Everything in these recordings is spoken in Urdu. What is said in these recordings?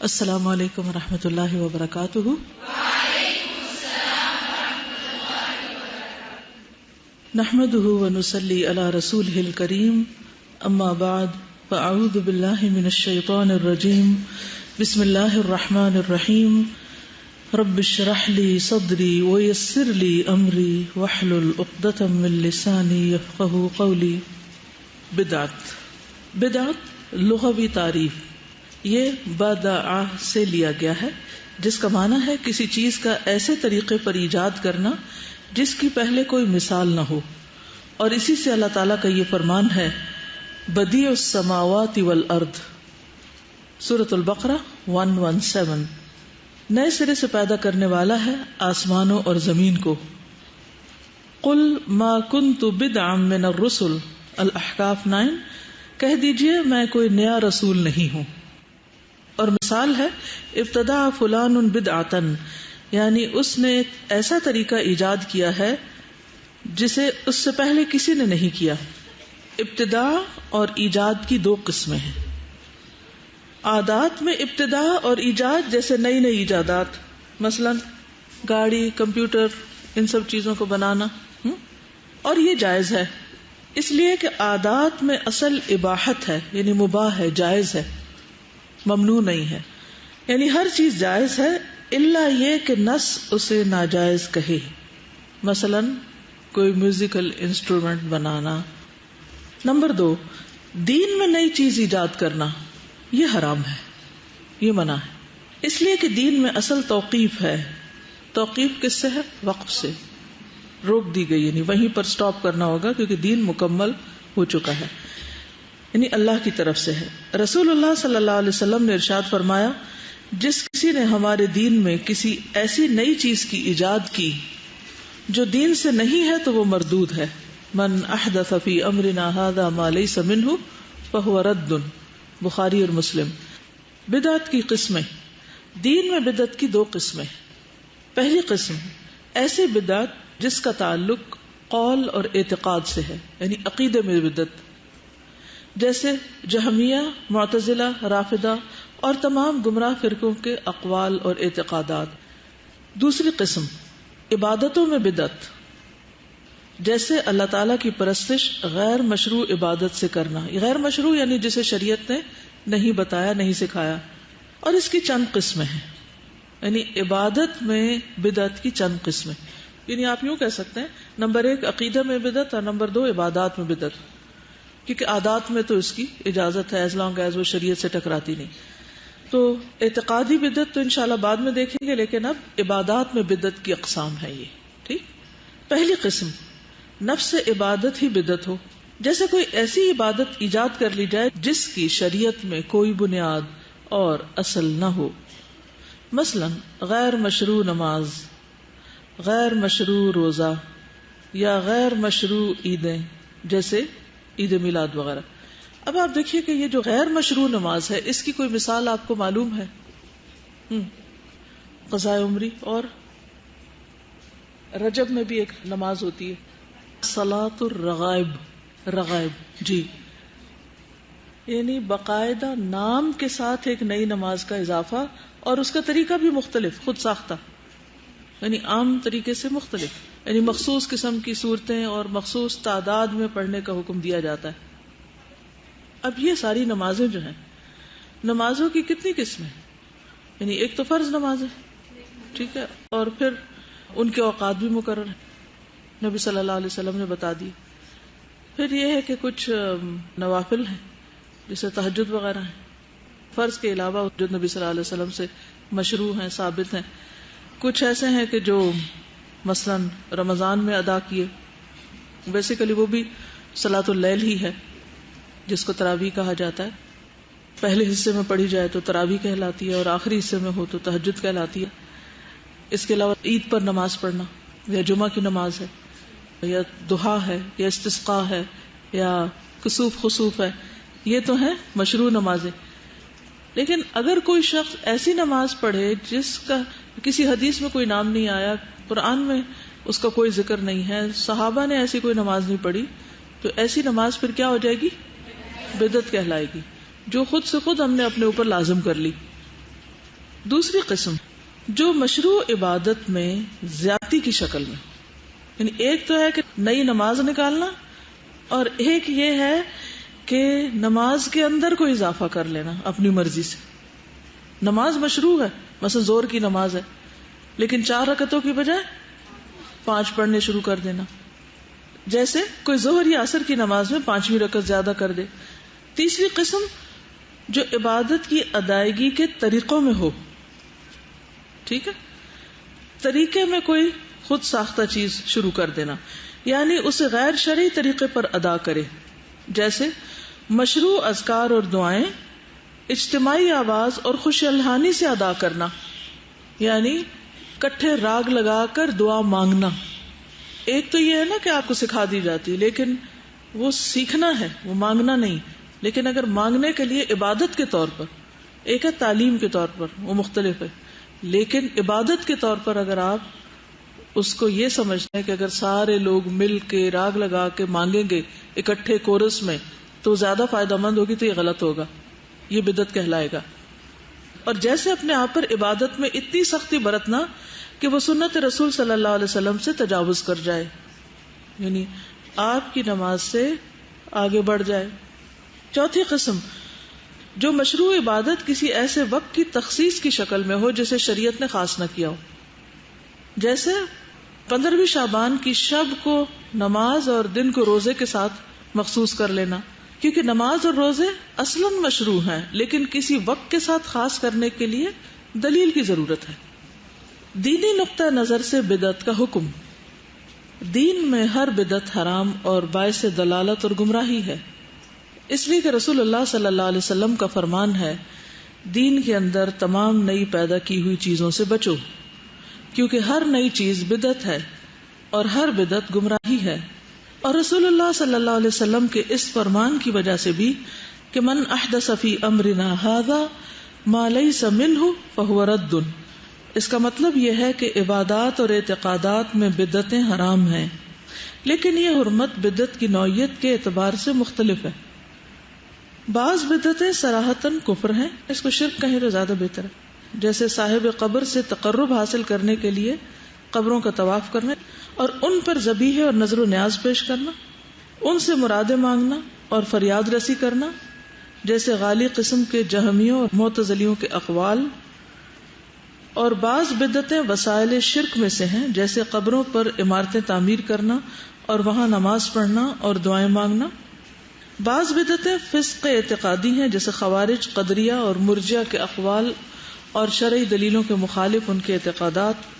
السلام علیکم ورحمۃ اللہ وبرکاتہ۔ نحمده ونصلی علی رسولہ الکریم، اما بعد فاعوذ باللہ من الشیطان الرجیم، بسم اللہ الرحمن الرحیم۔ رب اشرح لی صدری ویسر لی امری واحلل عقدۃ من لسانی یفقہوا قولی۔ بدعت لغوی تعریف، یہ بدع سے لیا گیا ہے، جس کا معنی ہے کسی چیز کا ایسے طریقے پر ایجاد کرنا جس کی پہلے کوئی مثال نہ ہو، اور اسی سے اللہ تعالیٰ کا یہ فرمان ہے بدیع السماوات والارض، سورۃ البقرہ 117، نئے سرے سے پیدا کرنے والا ہے آسمانوں اور زمین کو۔ قل ما کنت بدعا من الرسل، الاحقاف 9، کہہ دیجئے میں کوئی نیا رسول نہیں ہوں۔ اور مثال ہے ابتدع فلان بدعتن، یعنی اس نے ایک ایسا طریقہ ایجاد کیا ہے جسے اس سے پہلے کسی نے نہیں کیا۔ ابتداء اور ایجاد کی دو قسمیں ہیں۔ عادات میں ابتداء اور ایجاد، جیسے نئی نئی ایجادات، مثلا گاڑی، کمپیوٹر، ان سب چیزوں کو بنانا، اور یہ جائز ہے، اس لیے کہ عادات میں اصل اباحت ہے، یعنی مباح ہے، جائز ہے، ممنوع نہیں ہے، یعنی ہر چیز جائز ہے الا یہ کہ نص اسے ناجائز کہے۔ مثلا کوئی میوزیکل انسٹرومنٹ بنانا۔ نمبر 2، دین میں نئی چیز ایجاد کرنا، یہ حرام ہے، یہ منع ہے، اس لیے کہ دین میں اصل توقیف ہے۔ توقیف کس سے ہے؟ وقف سے، روک دی گئی، یعنی وہیں پر سٹاپ کرنا ہوگا کیونکہ دین مکمل ہو چکا ہے، یعنی اللہ کی طرف سے ہے۔ رسول اللہ صلی اللہ علیہ وسلم نے ارشاد فرمایا، جس کسی نے ہمارے دین میں کسی ایسی نئی چیز کی ایجاد کی جو دین سے نہیں ہے تو وہ مردود ہے۔ من احدث فی امرنا ھذا ما لیس منہ فہو رد، بخاری اور مسلم۔ بدعت کی قسمیں، دین میں بدعت کی دو قسمیں۔ پہلی قسم ایسی بدعت جس کا تعلق قول اور اعتقاد سے ہے، یعنی عقیدے میں بدعت، جیسے جہمیہ، معتزلہ، رافضہ اور تمام گمراہ فرقوں کے اقوال اور اعتقادات۔ دوسری قسم عبادتوں میں بدعت، جیسے اللہ تعالیٰ کی پرستش غیر مشروع عبادت سے کرنا۔ غیر مشروع یعنی جسے شریعت نے نہیں بتایا، نہیں سکھایا، اور اس کی چند قسمیں ہیں، یعنی عبادت میں بدعت کی چند قسمیں، یعنی آپ یوں کہہ سکتے ہیں نمبر 1 عقیدہ میں بدعت، اور نمبر 2 عبادات میں بدعت، کیونکہ عادات میں تو اس کی اجازت ہے ایز لانگ ایز وہ شریعت سے ٹکراتی نہیں۔ تو اعتقادی بدعت تو انشاءاللہ بعد میں دیکھیں گے، لیکن اب عبادات میں بدعت کی اقسام ہے یہ، ٹھیک۔ پہلی قسم نفس عبادت ہی بدعت ہو، جیسے کوئی ایسی عبادت ایجاد کر لی جائے جس کی شریعت میں کوئی بنیاد اور اصل نہ ہو، مثلا غیر مشروع نماز، غیر مشروع روزہ، یا غیر مشروع عیدیں، جیسے عید میلاد وغیرہ۔ اب آپ دیکھیے کہ یہ جو غیر مشروع نماز ہے، اس کی کوئی مثال آپ کو معلوم ہے؟ قضاء عمری، اور رجب میں بھی ایک نماز ہوتی ہے صلاۃ الرغائب، رغائب، جی، یعنی باقاعدہ نام کے ساتھ ایک نئی نماز کا اضافہ، اور اس کا طریقہ بھی مختلف، خود ساختہ، یعنی عام طریقے سے مختلف، یعنی مخصوص قسم کی صورتیں اور مخصوص تعداد میں پڑھنے کا حکم دیا جاتا ہے۔ اب یہ ساری نمازیں جو ہیں، نمازوں کی کتنی قسمیں، یعنی ایک تو فرض نماز ہے، ٹھیک ہے، اور پھر ان کے اوقات بھی مقرر ہیں، نبی صلی اللہ علیہ وسلم نے بتا دی۔ پھر یہ ہے کہ کچھ نوافل ہیں جیسے تہجد وغیرہ ہیں، فرض کے علاوہ جو نبی صلی اللہ علیہ وسلم سے مشروع ہیں، ثابت ہیں۔ کچھ ایسے ہیں کہ جو مثلا رمضان میں ادا کیے، بیسیکلی وہ بھی صلاۃ اللیل ہی ہے جس کو تراویح کہا جاتا ہے، پہلے حصے میں پڑھی جائے تو تراویح کہلاتی ہے، اور آخری حصے میں ہو تو تہجد کہلاتی ہے۔ اس کے علاوہ عید پر نماز پڑھنا، یا جمعہ کی نماز ہے، یا ضحیٰ ہے، یا استسقاء ہے، یا کسوف خسوف ہے، یہ تو ہیں مشروع نمازیں۔ لیکن اگر کوئی شخص ایسی نماز پڑھے جس کا کسی حدیث میں کوئی نام نہیں آیا، قرآن میں اس کا کوئی ذکر نہیں ہے، صحابہ نے ایسی کوئی نماز نہیں پڑھی، تو ایسی نماز پھر کیا ہو جائے گی؟ بدعت کہلائے گی، جو خود سے خود ہم نے اپنے اوپر لازم کر لی۔ دوسری قسم جو مشروع عبادت میں زیادتی کی شکل میں، یعنی ایک تو ہے کہ نئی نماز نکالنا، اور ایک یہ ہے کہ نماز کے اندر کوئی اضافہ کر لینا اپنی مرضی سے. نماز مشروع ہے، مثلا زور کی نماز ہے، لیکن 4 رکعتوں کی بجائے 5 پڑھنے شروع کر دینا. جیسے کوئی ظہر یا عصر کی نماز میں 5ویں رکعت زیادہ کر دے. تیسری قسم جو عبادت کی ادائیگی کے طریقوں میں ہو. ٹھیک ہے، طریقے میں کوئی خود ساختہ چیز شروع کر دینا، یعنی اسے غیر شرعی طریقے پر ادا کرے. جیسے مشروع اذکار اور دعائیں اجتماعی آواز اور خوش الحانی سے ادا کرنا، یعنی کٹھے راگ لگا کر دعا مانگنا. ایک تو یہ ہے نا کہ آپ کو سکھا دی جاتی، لیکن وہ سیکھنا ہے، وہ مانگنا نہیں. لیکن اگر مانگنے کے لیے عبادت کے طور پر، ایک ہے تعلیم کے طور پر، وہ مختلف ہے، لیکن عبادت کے طور پر اگر آپ اس کو یہ سمجھتے ہیں کہ اگر سارے لوگ مل کے راگ لگا کے مانگیں گے اکٹھے کورس میں تو زیادہ فائدہ مند ہوگی، تو یہ غلط ہوگا، یہ بدعت کہلائے گا. اور جیسے اپنے آپ پر عبادت میں اتنی سختی برتنا کہ وہ سنت رسول صلی اللہ علیہ وسلم سے تجاوز کر جائے، یعنی آپ کی نماز سے آگے بڑھ جائے. چوتھی قسم جو مشروع عبادت کسی ایسے وقت کی تخصیص کی شکل میں ہو جسے شریعت نے خاص نہ کیا ہو. جیسے 15ویں شعبان کی شب کو نماز اور دن کو روزے کے ساتھ مخصوص کر لینا، کیونکہ نماز اور روزے اصلاً مشروع ہیں، لیکن کسی وقت کے ساتھ خاص کرنے کے لیے دلیل کی ضرورت ہے. دینی نقطہ نظر سے بدعت کا حکم. دین میں ہر بدعت حرام اور باعث دلالت اور گمراہی ہے، اس لیے کہ رسول اللہ صلی اللہ علیہ وسلم کا فرمان ہے، دین کے اندر تمام نئی پیدا کی ہوئی چیزوں سے بچو، کیونکہ ہر نئی چیز بدعت ہے اور ہر بدعت گمراہی ہے. اور رسول اللہ صلی اللہ علیہ وسلم کے اس فرمان کی وجہ سے بھی کہ من احدث فی امرنا ھذا ما لیس منہ فہو رد، اس کا مطلب یہ ہے کہ عبادات اور اعتقادات میں بدعتیں حرام ہیں، لیکن یہ حرمت بدعت کی نوعیت کے اعتبار سے مختلف ہے. بعض بدعتیں صراحتاً کفر ہیں، اس کو شرک کہیں تو زیادہ بہتر ہے، جیسے صاحب قبر سے تقرب حاصل کرنے کے لیے قبروں کا طواف کرنا اور ان پر ذبیحہ اور نذر و نیاز پیش کرنا، ان سے مرادیں مانگنا اور فریاد رسی کرنا، جیسے غالی قسم کے جہمیوں اور معتزلیوں کے اقوال. اور بعض بدعتیں وسائل شرک میں سے ہیں، جیسے قبروں پر عمارتیں تعمیر کرنا اور وہاں نماز پڑھنا اور دعائیں مانگنا. بعض بدعتیں فسق اعتقادی ہیں، جیسے خوارج، قدریہ اور مرجئہ کے اقوال اور شرعی دلیلوں کے مخالف ان کے اعتقادات.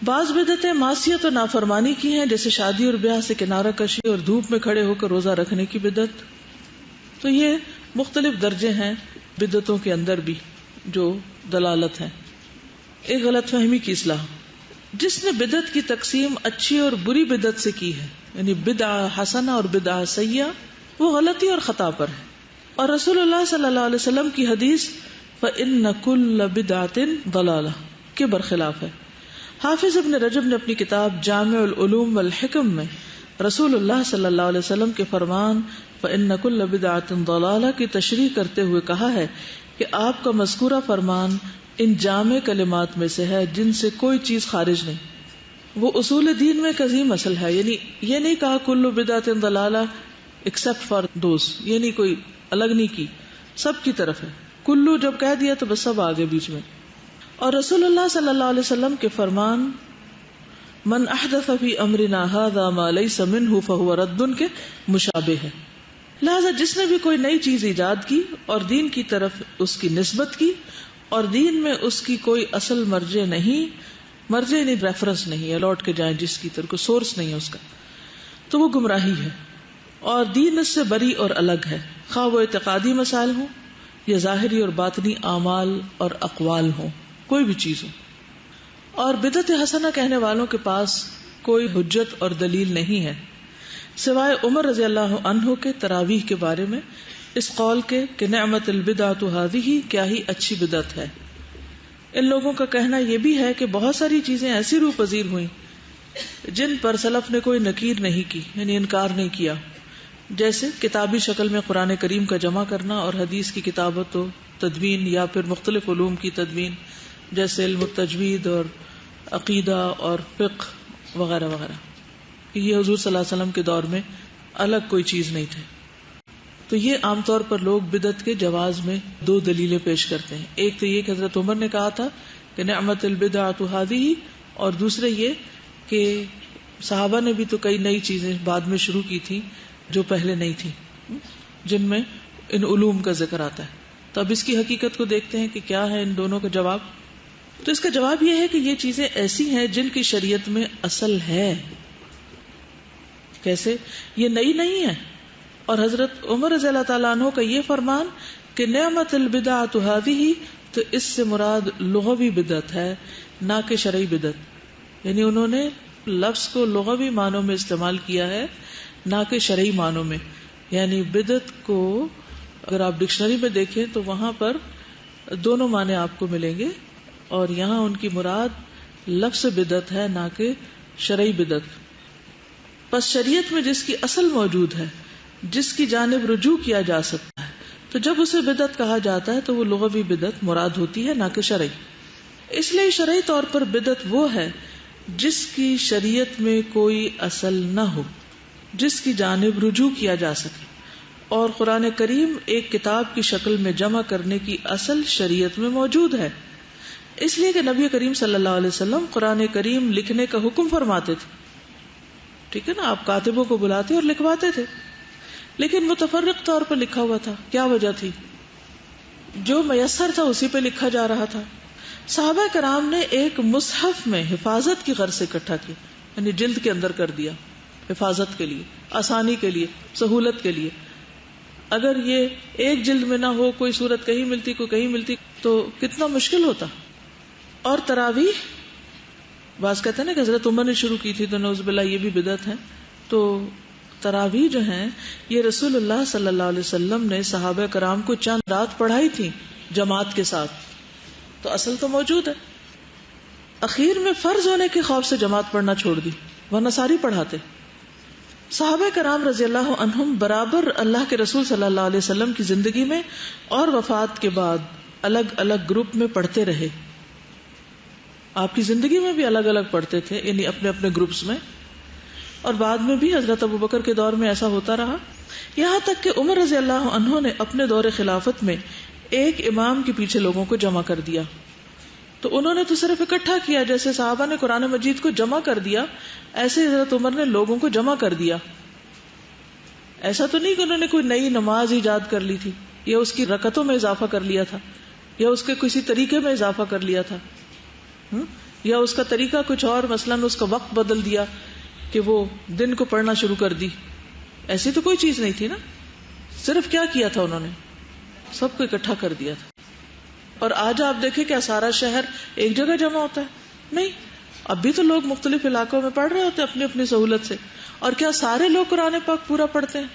بعض بدعتیں معصیت و نافرمانی کی ہیں، جیسے شادی اور بیاہ سے کنارہ کشی اور دھوپ میں کھڑے ہو کر روزہ رکھنے کی بدعت. تو یہ مختلف درجے ہیں بدعتوں کے اندر بھی جو دلالت ہیں. ایک غلط فہمی کی اصلاح. جس نے بدعت کی تقسیم اچھی اور بری بدعت سے کی ہے، یعنی بدعہ حسنہ اور بدعہ سیئہ، وہ غلطی اور خطا پر ہے. اور رسول اللہ صلی اللہ علیہ وسلم کی حدیث فَإِنَّ كُلَّ بِدْعَةٍ ضَلَالَةٍ کے برخلاف ہے. حافظ ابن رجب نے اپنی کتاب جامع العلوم والحکم میں رسول اللہ صلی اللہ علیہ وسلم کے فرمان فَإِنَّ كُلَّ بِدْعَةٍ ضَلَالَةٍ کی تشریح کرتے ہوئے کہا ہے کہ آپ کا مذکورہ فرمان ان جامع کلمات میں سے ہے جن سے کوئی چیز خارج نہیں. وہ اصول دین میں ایک عظیم اصل ہے، یعنی یہ نہیں کہا کل بدعت ضلالہ ایکسپٹ فار دوز، یہ نہیں کوئی الگ نہیں کی، سب کی طرف ہے. کلو جب کہہ دیا تو بس سب آگے بیچ میں. اور رسول اللہ صلی اللہ علیہ وسلم کے فرمان من احدث فی امرنا ھذا ما لیس منہ فہو رد کے مشابہ ہے. لہذا جس نے بھی کوئی نئی چیز ایجاد کی اور دین کی طرف اس کی نسبت کی اور دین میں اس کی کوئی اصل مرجع نہیں، مرجع نہیں ریفرنس نہیں ہے، لوٹ کے جائیں جس کی طرف کوئی سورس نہیں ہے اس کا، تو وہ گمراہی ہے اور دین اس سے بری اور الگ ہے، خواہ وہ اعتقادی مسائل ہوں یا ظاہری اور باطنی اعمال اور اقوال ہوں، کوئی بھی چیز ہو. اور بدعت حسنہ کہنے والوں کے پاس کوئی حجت اور دلیل نہیں ہے سوائے عمر رضی اللہ عنہ کے تراویح کے بارے میں اس قول کے کہ نعمت البدعۃ ھذہ، کیا ہی اچھی بدعت ہے. ان لوگوں کا کہنا یہ بھی ہے کہ بہت ساری چیزیں ایسی روح پذیر ہوئیں جن پر سلف نے کوئی نکیر نہیں کی، یعنی انکار نہیں کیا، جیسے کتابی شکل میں قرآن کریم کا جمع کرنا اور حدیث کی کتابت و تدوین یا پھر مختلف علوم کی تدوین جیسے علم التجوید اور عقیدہ اور فقہ وغیرہ وغیرہ. یہ حضور صلی اللہ علیہ وسلم کے دور میں الگ کوئی چیز نہیں تھی. تو یہ عام طور پر لوگ بدعت کے جواز میں دو دلیلیں پیش کرتے ہیں. ایک تو یہ کہ حضرت عمر نے کہا تھا کہ نعمت البدعۃ ھذہ، اور دوسرے یہ کہ صحابہ نے بھی تو کئی نئی چیزیں بعد میں شروع کی تھی جو پہلے نہیں تھی، جن میں ان علوم کا ذکر آتا ہے. تو اب اس کی حقیقت کو دیکھتے ہیں کہ کیا ہے ان دونوں کا جواب. تو اس کا جواب یہ ہے کہ یہ چیزیں ایسی ہیں جن کی شریعت میں اصل ہے. کیسے؟ یہ نئی نہیں ہے. اور حضرت عمر رضی اللہ تعالیٰ عنہ کا یہ فرمان کہ نعمت البدعۃ ھذہ، تو اس سے مراد لغوی بدعت ہے نہ کہ شرعی بدعت. یعنی انہوں نے لفظ کو لغوی معنوں میں استعمال کیا ہے نہ کہ شرعی معنوں میں. یعنی بدعت کو اگر آپ ڈکشنری میں دیکھیں تو وہاں پر دونوں معنی آپ کو ملیں گے، اور یہاں ان کی مراد لفظ بدعت ہے نہ کہ شرعی بدعت. پس شریعت میں جس کی اصل موجود ہے، جس کی جانب رجوع کیا جا سکتا ہے، تو جب اسے بدعت کہا جاتا ہے تو وہ لغوی بدعت مراد ہوتی ہے نہ کہ شرعی. اس لیے شرعی طور پر بدعت وہ ہے جس کی شریعت میں کوئی اصل نہ ہو، جس کی جانب رجوع کیا جا سکے. اور قرآن کریم ایک کتاب کی شکل میں جمع کرنے کی اصل شریعت میں موجود ہے. اس لیے کہ نبی کریم صلی اللہ علیہ وسلم قرآن کریم لکھنے کا حکم فرماتے تھے. ٹھیک ہے نا، آپ کاتبوں کو بلاتے اور لکھواتے تھے، لیکن متفرق طور پر لکھا ہوا تھا. کیا وجہ تھی؟ جو میسر تھا اسی پہ لکھا جا رہا تھا. صحابہ کرام نے ایک مصحف میں حفاظت کی غرض سے اکٹھا کیا، یعنی جلد کے اندر کر دیا، حفاظت کے لیے، آسانی کے لیے، سہولت کے لیے. اگر یہ ایک جلد میں نہ ہو، کوئی صورت کہیں ملتی کوئی کہیں ملتی، تو کتنا مشکل ہوتا. اور تراویح، بعض کہتے ہیں نا کہ حضرت عمر نے شروع کی تھی تو نعوذ باللہ یہ بھی بدعت ہے. تو تراویح جو ہیں یہ رسول اللہ صلی اللہ علیہ وسلم نے صحابہ کرام کو چند رات پڑھائی تھی جماعت کے ساتھ، تو اصل تو موجود ہے. اخیر میں فرض ہونے کے خوف سے جماعت پڑھنا چھوڑ دی، ورنہ ساری پڑھاتے. صحابہ کرام رضی اللہ عنہم برابر اللہ کے رسول صلی اللہ علیہ وسلم کی زندگی میں اور وفات کے بعد الگ الگ گروپ میں پڑھتے رہے. آپ کی زندگی میں بھی الگ الگ پڑھتے تھے، یعنی اپنے اپنے گروپس میں. اور بعد میں بھی حضرت ابوبکر کے دور میں ایسا ہوتا رہا، یہاں تک کہ عمر رضی اللہ عنہ نے اپنے دور خلافت میں ایک امام کے پیچھے لوگوں کو جمع کر دیا. تو انہوں نے تو صرف اکٹھا کیا، جیسے صحابہ نے قرآن مجید کو جمع کر دیا، ایسے حضرت عمر نے لوگوں کو جمع کر دیا. ایسا تو نہیں کہ انہوں نے کوئی نئی نماز ایجاد کر لی تھی، یا اس کی رکعتوں میں اضافہ کر لیا تھا، یا اس کے کسی طریقے میں اضافہ کر لیا تھا، یا اس کا طریقہ کچھ اور، مثلاً اس کا وقت بدل دیا کہ وہ دن کو پڑھنا شروع کر دی. ایسی تو کوئی چیز نہیں تھی نا. صرف کیا کیا تھا، انہوں نے سب کو اکٹھا کر دیا تھا. اور آج آپ دیکھیں کیا سارا شہر ایک جگہ جمع ہوتا ہے؟ نہیں. اب بھی تو لوگ مختلف علاقوں میں پڑھ رہے ہوتے ہیں اپنی اپنی سہولت سے. اور کیا سارے لوگ قرآن پاک پورا پڑھتے ہیں؟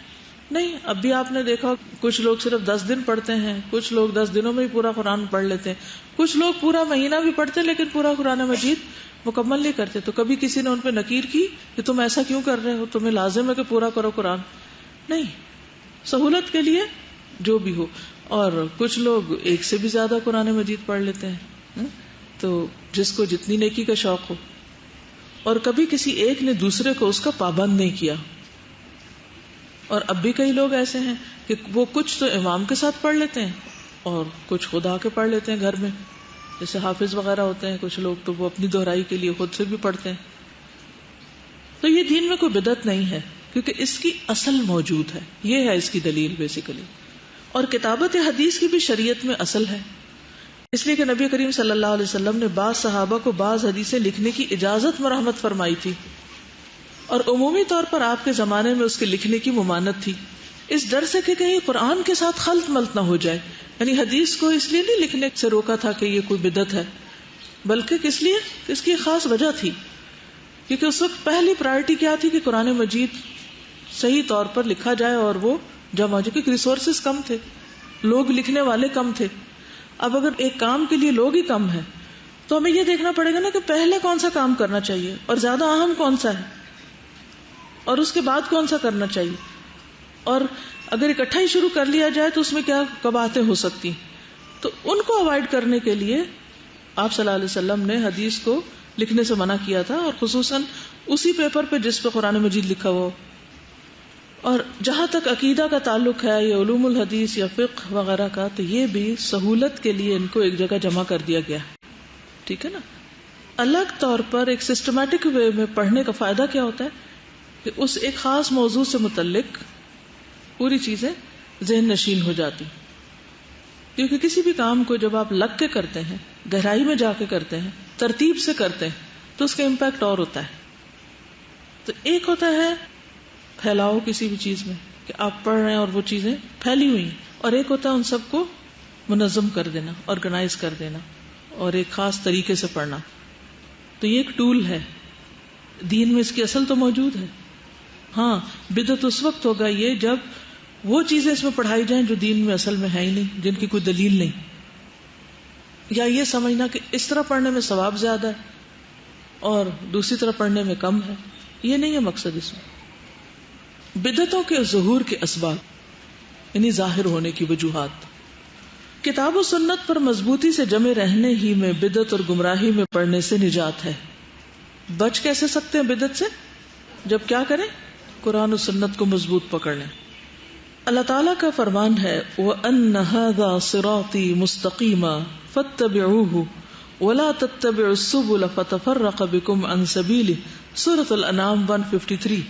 نہیں. اب بھی آپ نے دیکھا کچھ لوگ صرف 10 دن پڑھتے ہیں، کچھ لوگ 10 دنوں میں ہی پورا قرآن پڑھ لیتے ہیں، کچھ لوگ پورا مہینہ بھی پڑھتے ہیں لیکن پورا قرآن مجید مکمل نہیں کرتے. تو کبھی کسی نے ان پہ نکیر کی کہ تم ایسا کیوں کر رہے ہو، تمہیں لازم ہے کہ پورا کرو قرآن؟ نہیں، سہولت کے لیے جو بھی ہو. اور کچھ لوگ ایک سے بھی زیادہ قرآن مجید پڑھ لیتے ہیں، تو جس کو جتنی نیکی کا شوق ہو. اور کبھی کسی ایک نے دوسرے کو اس کا پابند نہیں کیا. اور اب بھی کئی لوگ ایسے ہیں کہ وہ کچھ تو امام کے ساتھ پڑھ لیتے ہیں اور کچھ خدا کے پڑھ لیتے ہیں گھر میں، جیسے حافظ وغیرہ ہوتے ہیں. کچھ لوگ تو وہ اپنی دہرائی کے لیے خود سے بھی پڑھتے ہیں. تو یہ دین میں کوئی بدعت نہیں ہے، کیونکہ اس کی اصل موجود ہے. یہ ہے اس کی دلیل بیسیکلی. اور کتابت حدیث کی بھی شریعت میں اصل ہے، اس لیے کہ نبی کریم صلی اللہ علیہ وسلم نے بعض صحابہ کو بعض حدیثیں لکھنے کی اجازت مرحمت فرمائی تھی، اور عمومی طور پر آپ کے زمانے میں اس کے لکھنے کی ممانعت تھی، اس ڈر سے کہ کہیں قرآن کے ساتھ خلط ملط نہ ہو جائے. یعنی حدیث کو اس لیے نہیں لکھنے سے روکا تھا کہ یہ کوئی بدعت ہے، بلکہ کس لیے؟ اس کی خاص وجہ تھی، کیونکہ اس وقت پہلی پرائرٹی کیا تھی کہ قرآن مجید صحیح طور پر لکھا جائے اور وہ جمع ہو جائے، کیونکہ ریسورسز کم تھے، لوگ لکھنے والے کم تھے. اب اگر ایک کام کے لیے لوگ ہی کم ہیں تو ہمیں یہ دیکھنا پڑے گا نا کہ پہلے کون سا کام کرنا چاہیے اور زیادہ اہم کون سا ہے، اور اس کے بعد کون سا کرنا چاہیے. اور اگر اکٹھا ہی شروع کر لیا جائے تو اس میں کیا قباحتیں ہو سکتی. تو ان کو اوائڈ کرنے کے لیے آپ صلی اللہ علیہ وسلم نے حدیث کو لکھنے سے منع کیا تھا، اور خصوصاً اسی پیپر پہ جس پہ قرآن مجید لکھا ہوا. اور جہاں تک عقیدہ کا تعلق ہے یا علوم الحدیث یا فقہ وغیرہ کا، تو یہ بھی سہولت کے لیے ان کو ایک جگہ جمع کر دیا گیا. ٹھیک ہے نا. الگ طور پر ایک سسٹمیٹک وے میں پڑھنے کا فائدہ کیا ہوتا ہے کہ اس ایک خاص موضوع سے متعلق پوری چیزیں ذہن نشین ہو جاتی. کیونکہ کسی بھی کام کو جب آپ لگ کے کرتے ہیں، گہرائی میں جا کے کرتے ہیں، ترتیب سے کرتے ہیں، تو اس کا امپیکٹ اور ہوتا ہے. تو ایک ہوتا ہے پھیلاؤ کسی بھی چیز میں کہ آپ پڑھ رہے ہیں اور وہ چیزیں پھیلی ہوئی ہیں، اور ایک ہوتا ہے ان سب کو منظم کر دینا، آرگنائز کر دینا اور ایک خاص طریقے سے پڑھنا. تو یہ ایک ٹول ہے. دین میں اس کی اصل تو موجود ہے. ہاں، بدعت اس وقت ہوگا یہ جب وہ چیزیں اس میں پڑھائی جائیں جو دین میں اصل میں ہے ہی نہیں، جن کی کوئی دلیل نہیں، یا یہ سمجھنا کہ اس طرح پڑھنے میں ثواب زیادہ ہے اور دوسری طرح پڑھنے میں کم ہے. یہ نہیں ہے مقصد اس میں. بدعتوں کے ظہور کے اسباب یعنی ظاہر ہونے کی وجوہات. کتاب و سنت پر مضبوطی سے جمے رہنے ہی میں بدعت اور گمراہی میں پڑنے سے نجات ہے. بچ کیسے سکتے ہیں بدعت سے؟ جب کیا کریں؟ قرآن و سنت کو مضبوط پکڑ لیں. اللہ تعالیٰ کا فرمان ہے وَأَنَّ هَذَا صِرَاطِي مُسْتَقِيمًا فَاتَّبِعُوهُ وَلَا تَتَّبِعُوا السُّبُلَ فَتَفَرَّقَ بِكُمْ عَنْ سَبِيلِهِ سورۃ الانعام 153.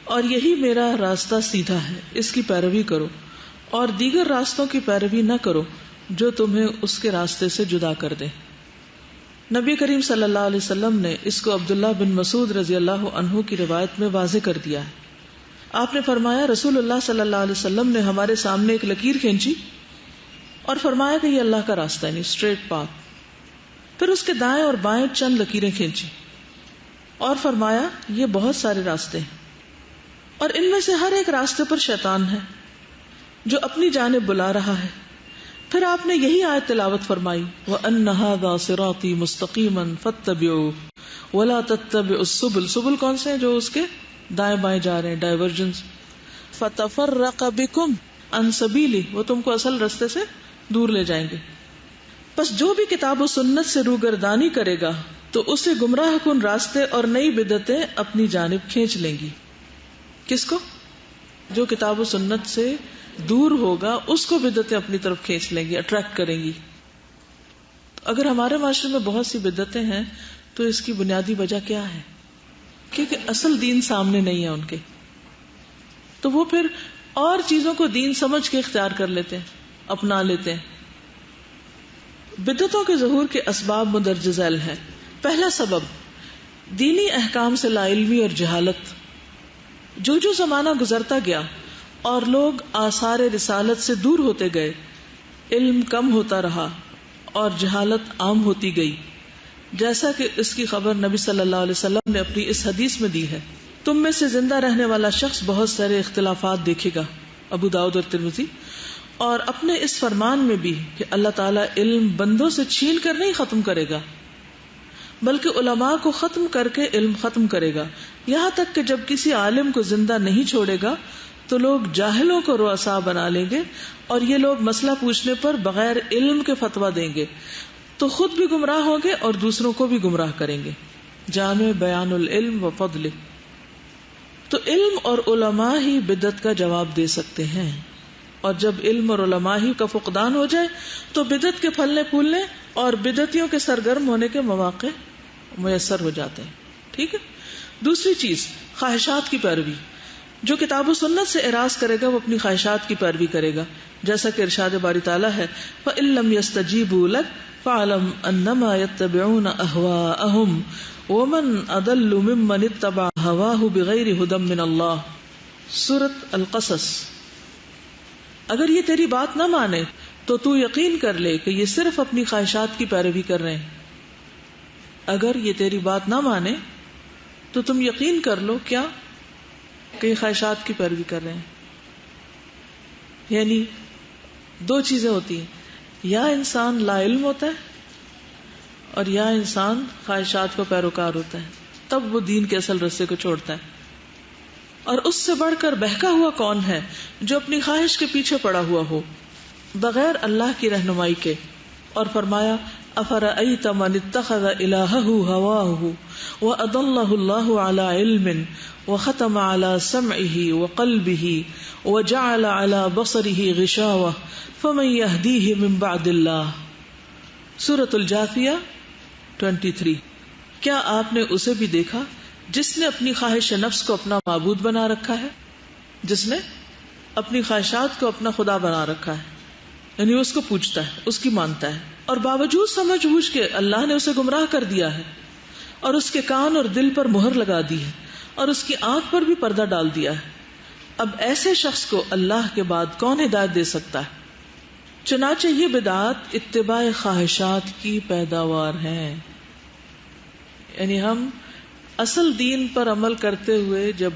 اور یہی میرا راستہ سیدھا ہے، اس کی پیروی کرو، اور دیگر راستوں کی پیروی نہ کرو جو تمہیں اس کے راستے سے جدا کر دیں. نبی کریم صلی اللہ علیہ وسلم نے اس کو عبداللہ بن مسعود رضی اللہ عنہ کی روایت میں واضح کر دیا ہے. آپ نے فرمایا رسول اللہ صلی اللہ علیہ وسلم نے ہمارے سامنے ایک لکیر کھینچی اور فرمایا کہ یہ اللہ کا راستہ یعنی اسٹریٹ پاتھ. پھر اس کے دائیں اور بائیں چند لکیریں کھینچی اور فرمایا یہ بہت سارے راستے ہیں، اور ان میں سے ہر ایک راستے پر شیطان ہے جو اپنی جانب بلا رہا ہے. پھر آپ نے یہی آیت تلاوت فرمائی وَأَنَّ هَذَا صِرَاطِي مُسْتَقِيمًا فَاتَّبِعُوهُ وَلَا تَتَّبِعُوا السُّبُلَ. سبل کون سے ہیں؟ جو اس کے دائیں بائیں جا رہے ہیں، ڈائیورجنس. فَتَفَرَّقَ بِكُمْ عَنْ سَبِيلِهِ، وہ تم کو اصل راستے سے دور لے جائیں گے. پس جو بھی کتاب و سنت سے روگردانی کرے گا تو اسے گمراہ کن راستے اور نئی بدعتیں اپنی جانب کھینچ لیں گی. کس کو؟ جو کتاب و سنت سے دور ہوگا اس کو بدعتیں اپنی طرف کھینچ لیں گی، اٹریکٹ کریں گی. اگر ہمارے معاشرے میں بہت سی بدعتیں ہیں تو اس کی بنیادی وجہ کیا ہے؟ کیونکہ اصل دین سامنے نہیں ہے ان کے، تو وہ پھر اور چیزوں کو دین سمجھ کے اختیار کر لیتے ہیں، اپنا لیتے ہیں. بدعتوں کے ظہور کے اسباب مندرج ذیل ہیں. پہلا سبب دینی احکام سے لا علمی اور جہالت. جو زمانہ گزرتا گیا اور لوگ آثار رسالت سے دور ہوتے گئے، علم کم ہوتا رہا اور جہالت عام ہوتی گئی، جیسا کہ اس کی خبر نبی صلی اللہ علیہ وسلم نے اپنی اس حدیث میں دی ہے تم میں سے زندہ رہنے والا شخص بہت سارے اختلافات دیکھے گا، ابو داؤد اور ترمذی. اور اپنے اس فرمان میں بھی کہ اللہ تعالیٰ علم بندوں سے چھین کر نہیں ختم کرے گا بلکہ علماء کو ختم کر کے علم ختم کرے گا، یہاں تک کہ جب کسی عالم کو زندہ نہیں چھوڑے گا تو لوگ جاہلوں کو رؤساء بنا لیں گے اور یہ لوگ مسئلہ پوچھنے پر بغیر علم کے فتویٰ دیں گے تو خود بھی گمراہ ہوں گے اور دوسروں کو بھی گمراہ کریں گے. جامع بیان العلم و فضل. تو علم اور علماء ہی بدعت کا جواب دے سکتے ہیں، اور جب علم اور علماء ہی کا فقدان ہو جائے تو بدعت کے پھلنے پھولنے اور بدعتیوں کے سرگرم ہونے کے مواقع میسر ہو جاتے ہیں. ٹھیک ہے. دوسری چیز خواہشات کی پیروی. جو کتاب و سنت سے اعراض کرے گا وہ اپنی خواہشات کی پیروی کرے گا، جیسا کہ ارشاد باری تعالیٰ ہے فَإِن لَّمْ يَسْتَجِيبُوا لَكَ فَاعْلَمْ أَنَّمَا يَتَّبِعُونَ أَهْوَاءَهُمْ وَمَنْ أَضَلُّ مِمَّنِ اتَّبَعَ هَوَاهُ بِغَيْرِ هُدًى مِّنَ اللَّهِ. سورۃ القصص. اگر یہ تیری بات نہ مانے تو تو یقین کر لے کہ یہ صرف اپنی خواہشات کی پیروی کر رہے ہیں. اگر یہ تیری بات نہ مانے تو تم یقین کر لو کیا کہ یہ خواہشات کی پیروی کر رہے ہیں. یعنی دو چیزیں ہوتی ہیں، یا انسان لا علم ہوتا ہے اور یا انسان خواہشات کا پیروکار ہوتا ہے، تب وہ دین کے اصل رستے کو چھوڑتا ہے. اور اس سے بڑھ کر بہکا ہوا کون ہے جو اپنی خواہش کے پیچھے پڑا ہوا ہو بغیر اللہ کی رہنمائی کے. اور فرمایا افرأیت من اتخذ الہہ ہواہ واضلہ اللہ علی علم وختم علی سمعہ وقلبہ وجعل علی بصرہ غشاوہ فمن یہدیہ من بعد اللہ. سورۃ الجاثیہ 23. کیا آپ نے اسے بھی دیکھا جس نے اپنی خواہش نفس کو اپنا معبود بنا رکھا ہے، جس نے اپنی خواہشات کو اپنا خدا بنا رکھا ہے، یعنی اس کو پوجتا ہے، اس کی مانتا ہے، اور باوجود سمجھ بوجھ کے اللہ نے اسے گمراہ کر دیا ہے اور اس کے کان اور دل پر مہر لگا دی ہے اور اس کی آنکھ پر بھی پردہ ڈال دیا ہے. اب ایسے شخص کو اللہ کے بعد کون ہدایت دے سکتا ہے؟ چنانچہ یہ بدعات اتباع خواہشات کی پیداوار ہیں. یعنی ہم اصل دین پر عمل کرتے ہوئے جب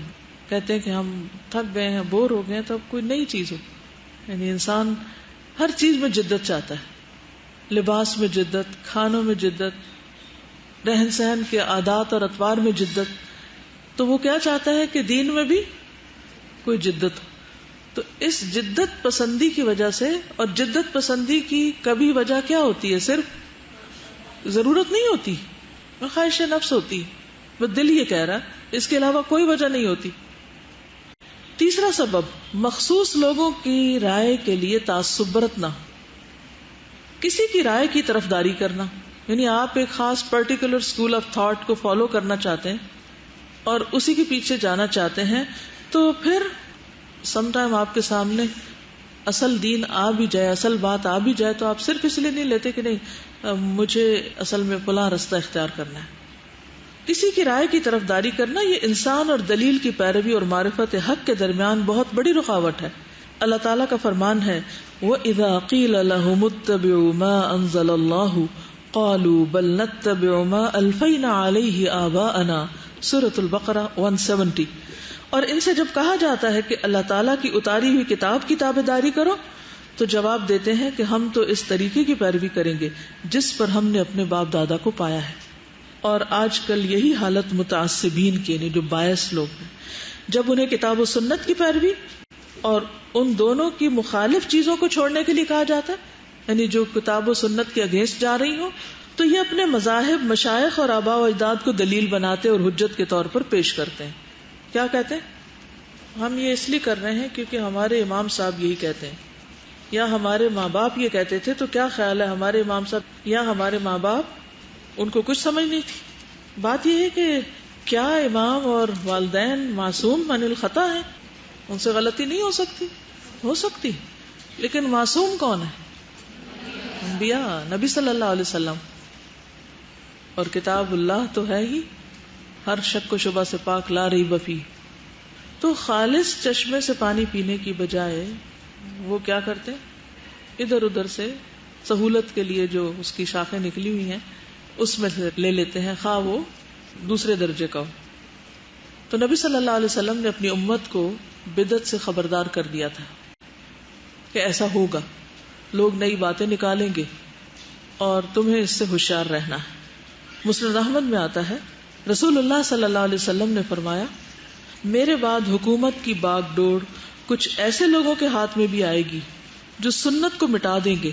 کہتے ہیں کہ ہم تھک گئے ہیں، بور ہو گئے ہیں، تو اب کوئی نئی چیز ہو. یعنی انسان ہر چیز میں جدت چاہتا ہے، لباس میں جدت، کھانوں میں جدت، رہن سہن کے عادات اور اطوار میں جدت. تو وہ کیا چاہتا ہے کہ دین میں بھی کوئی جدت ہو. تو اس جدت پسندی کی وجہ سے، اور جدت پسندی کی کبھی وجہ کیا ہوتی ہے؟ صرف ضرورت نہیں ہوتی، خواہش نفس ہوتی، بس دل یہ کہہ رہا، اس کے علاوہ کوئی وجہ نہیں ہوتی. تیسرا سبب، مخصوص لوگوں کی رائے کے لیے تعصب برتنا، کسی کی رائے کی طرفداری کرنا. یعنی آپ ایک خاص پرٹیکولر اسکول آف تھاٹ کو فالو کرنا چاہتے ہیں اور اسی کے پیچھے جانا چاہتے ہیں، تو پھر سم ٹائم آپ کے سامنے اصل دین آ بھی جائے، اصل بات آ بھی جائے، تو آپ صرف اس لیے نہیں لیتے کہ نہیں مجھے اصل میں فلاں رستہ اختیار کرنا ہے. کسی کی رائے کی طرفداری کرنا یہ انسان اور دلیل کی پیروی اور معرفت حق کے درمیان بہت بڑی رکاوٹ ہے. اللہ تعالیٰ کا فرمان ہے وَإِذَا قِيلَ لَهُمُ اتَّبِعُوا مَا أَنزَلَ اللَّهُ قَالُوا بَلْ نَتَّبِعُ مَا أَلْفَيْنَا عَلَيْهِ آبَاءَنَا. سورۃ البقرہ 170. اور ان سے جب کہا جاتا ہے کہ اللہ تعالیٰ کی اتاری ہوئی کتاب کی تابعداری کرو، تو جواب دیتے ہیں کہ ہم تو اس طریقے کی پیروی کریں گے جس پر ہم نے اپنے باپ دادا کو پایا ہے. اور آج کل یہی حالت متعصبین کی، یعنی جو باعث لوگ ہیں، جب انہیں کتاب و سنت کی پیروی اور ان دونوں کی مخالف چیزوں کو چھوڑنے کے لیے کہا جاتا ہے، یعنی جو کتاب و سنت کے اگینسٹ جا رہی ہوں، تو یہ اپنے مذاہب، مشائخ اور آباء و اجداد کو دلیل بناتے اور حجت کے طور پر پیش کرتے ہیں. کیا کہتے ہیں؟ ہم یہ اس لیے کر رہے ہیں کیونکہ ہمارے امام صاحب یہی کہتے ہیں، یا ہمارے ماں باپ یہ کہتے تھے. تو کیا خیال ہے ہمارے امام صاحب یا ہمارے ماں باپ، ان کو کچھ سمجھ نہیں تھی؟ بات یہ ہے کہ کیا امام اور والدین معصوم عن الخطا ہیں؟ ان سے غلطی نہیں ہو سکتی؟ ہو سکتی، لیکن معصوم کون ہے؟ انبیاء، نبی صلی اللہ علیہ وسلم. اور کتاب اللہ تو ہے ہی ہر شک و شبہ سے پاک، لا ریب فیہ. تو خالص چشمے سے پانی پینے کی بجائے وہ کیا کرتے ہیں؟ ادھر ادھر سے سہولت کے لیے جو اس کی شاخیں نکلی ہوئی ہیں اس میں سے لے لیتے ہیں، خواہ وہ دوسرے درجے کا ہو. تو نبی صلی اللہ علیہ وسلم نے اپنی امت کو بدعت سے خبردار کر دیا تھا کہ ایسا ہوگا، لوگ نئی باتیں نکالیں گے اور تمہیں اس سے ہوشیار رہنا ہے. مسند احمد میں آتا ہے رسول اللہ صلی اللہ علیہ وسلم نے فرمایا میرے بعد حکومت کی باغ ڈور کچھ ایسے لوگوں کے ہاتھ میں بھی آئے گی جو سنت کو مٹا دیں گے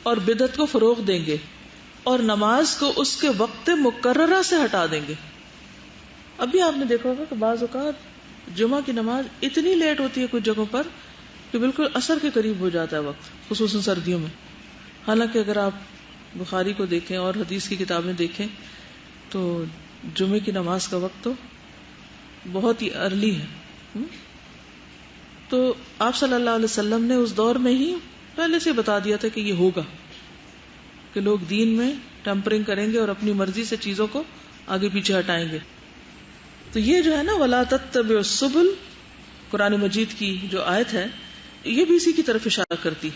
اور بدعت کو فروغ دیں گے اور نماز کو اس کے وقت مقررہ سے ہٹا دیں گے. ابھی آپ نے دیکھا ہوگا کہ بعض اوقات جمعہ کی نماز اتنی لیٹ ہوتی ہے کچھ جگہوں پر کہ بالکل عصر کے قریب ہو جاتا ہے وقت، خصوصاً سردیوں میں. حالانکہ اگر آپ بخاری کو دیکھیں اور حدیث کی کتابیں دیکھیں تو جمعے کی نماز کا وقت تو بہت ہی ارلی ہے. تو آپ صلی اللہ علیہ وسلم نے اس دور میں ہی پہلے سے بتا دیا تھا کہ یہ ہوگا، کہ لوگ دین میں ٹیمپرنگ کریں گے اور اپنی مرضی سے چیزوں کو آگے پیچھے ہٹائیں گے. تو یہ جو ہے نا وَلَا تَتَّبِعُوا السُّبُلَ، قرآن مجید کی جو آیت ہے یہ بھی اسی کی طرف اشارہ کرتی.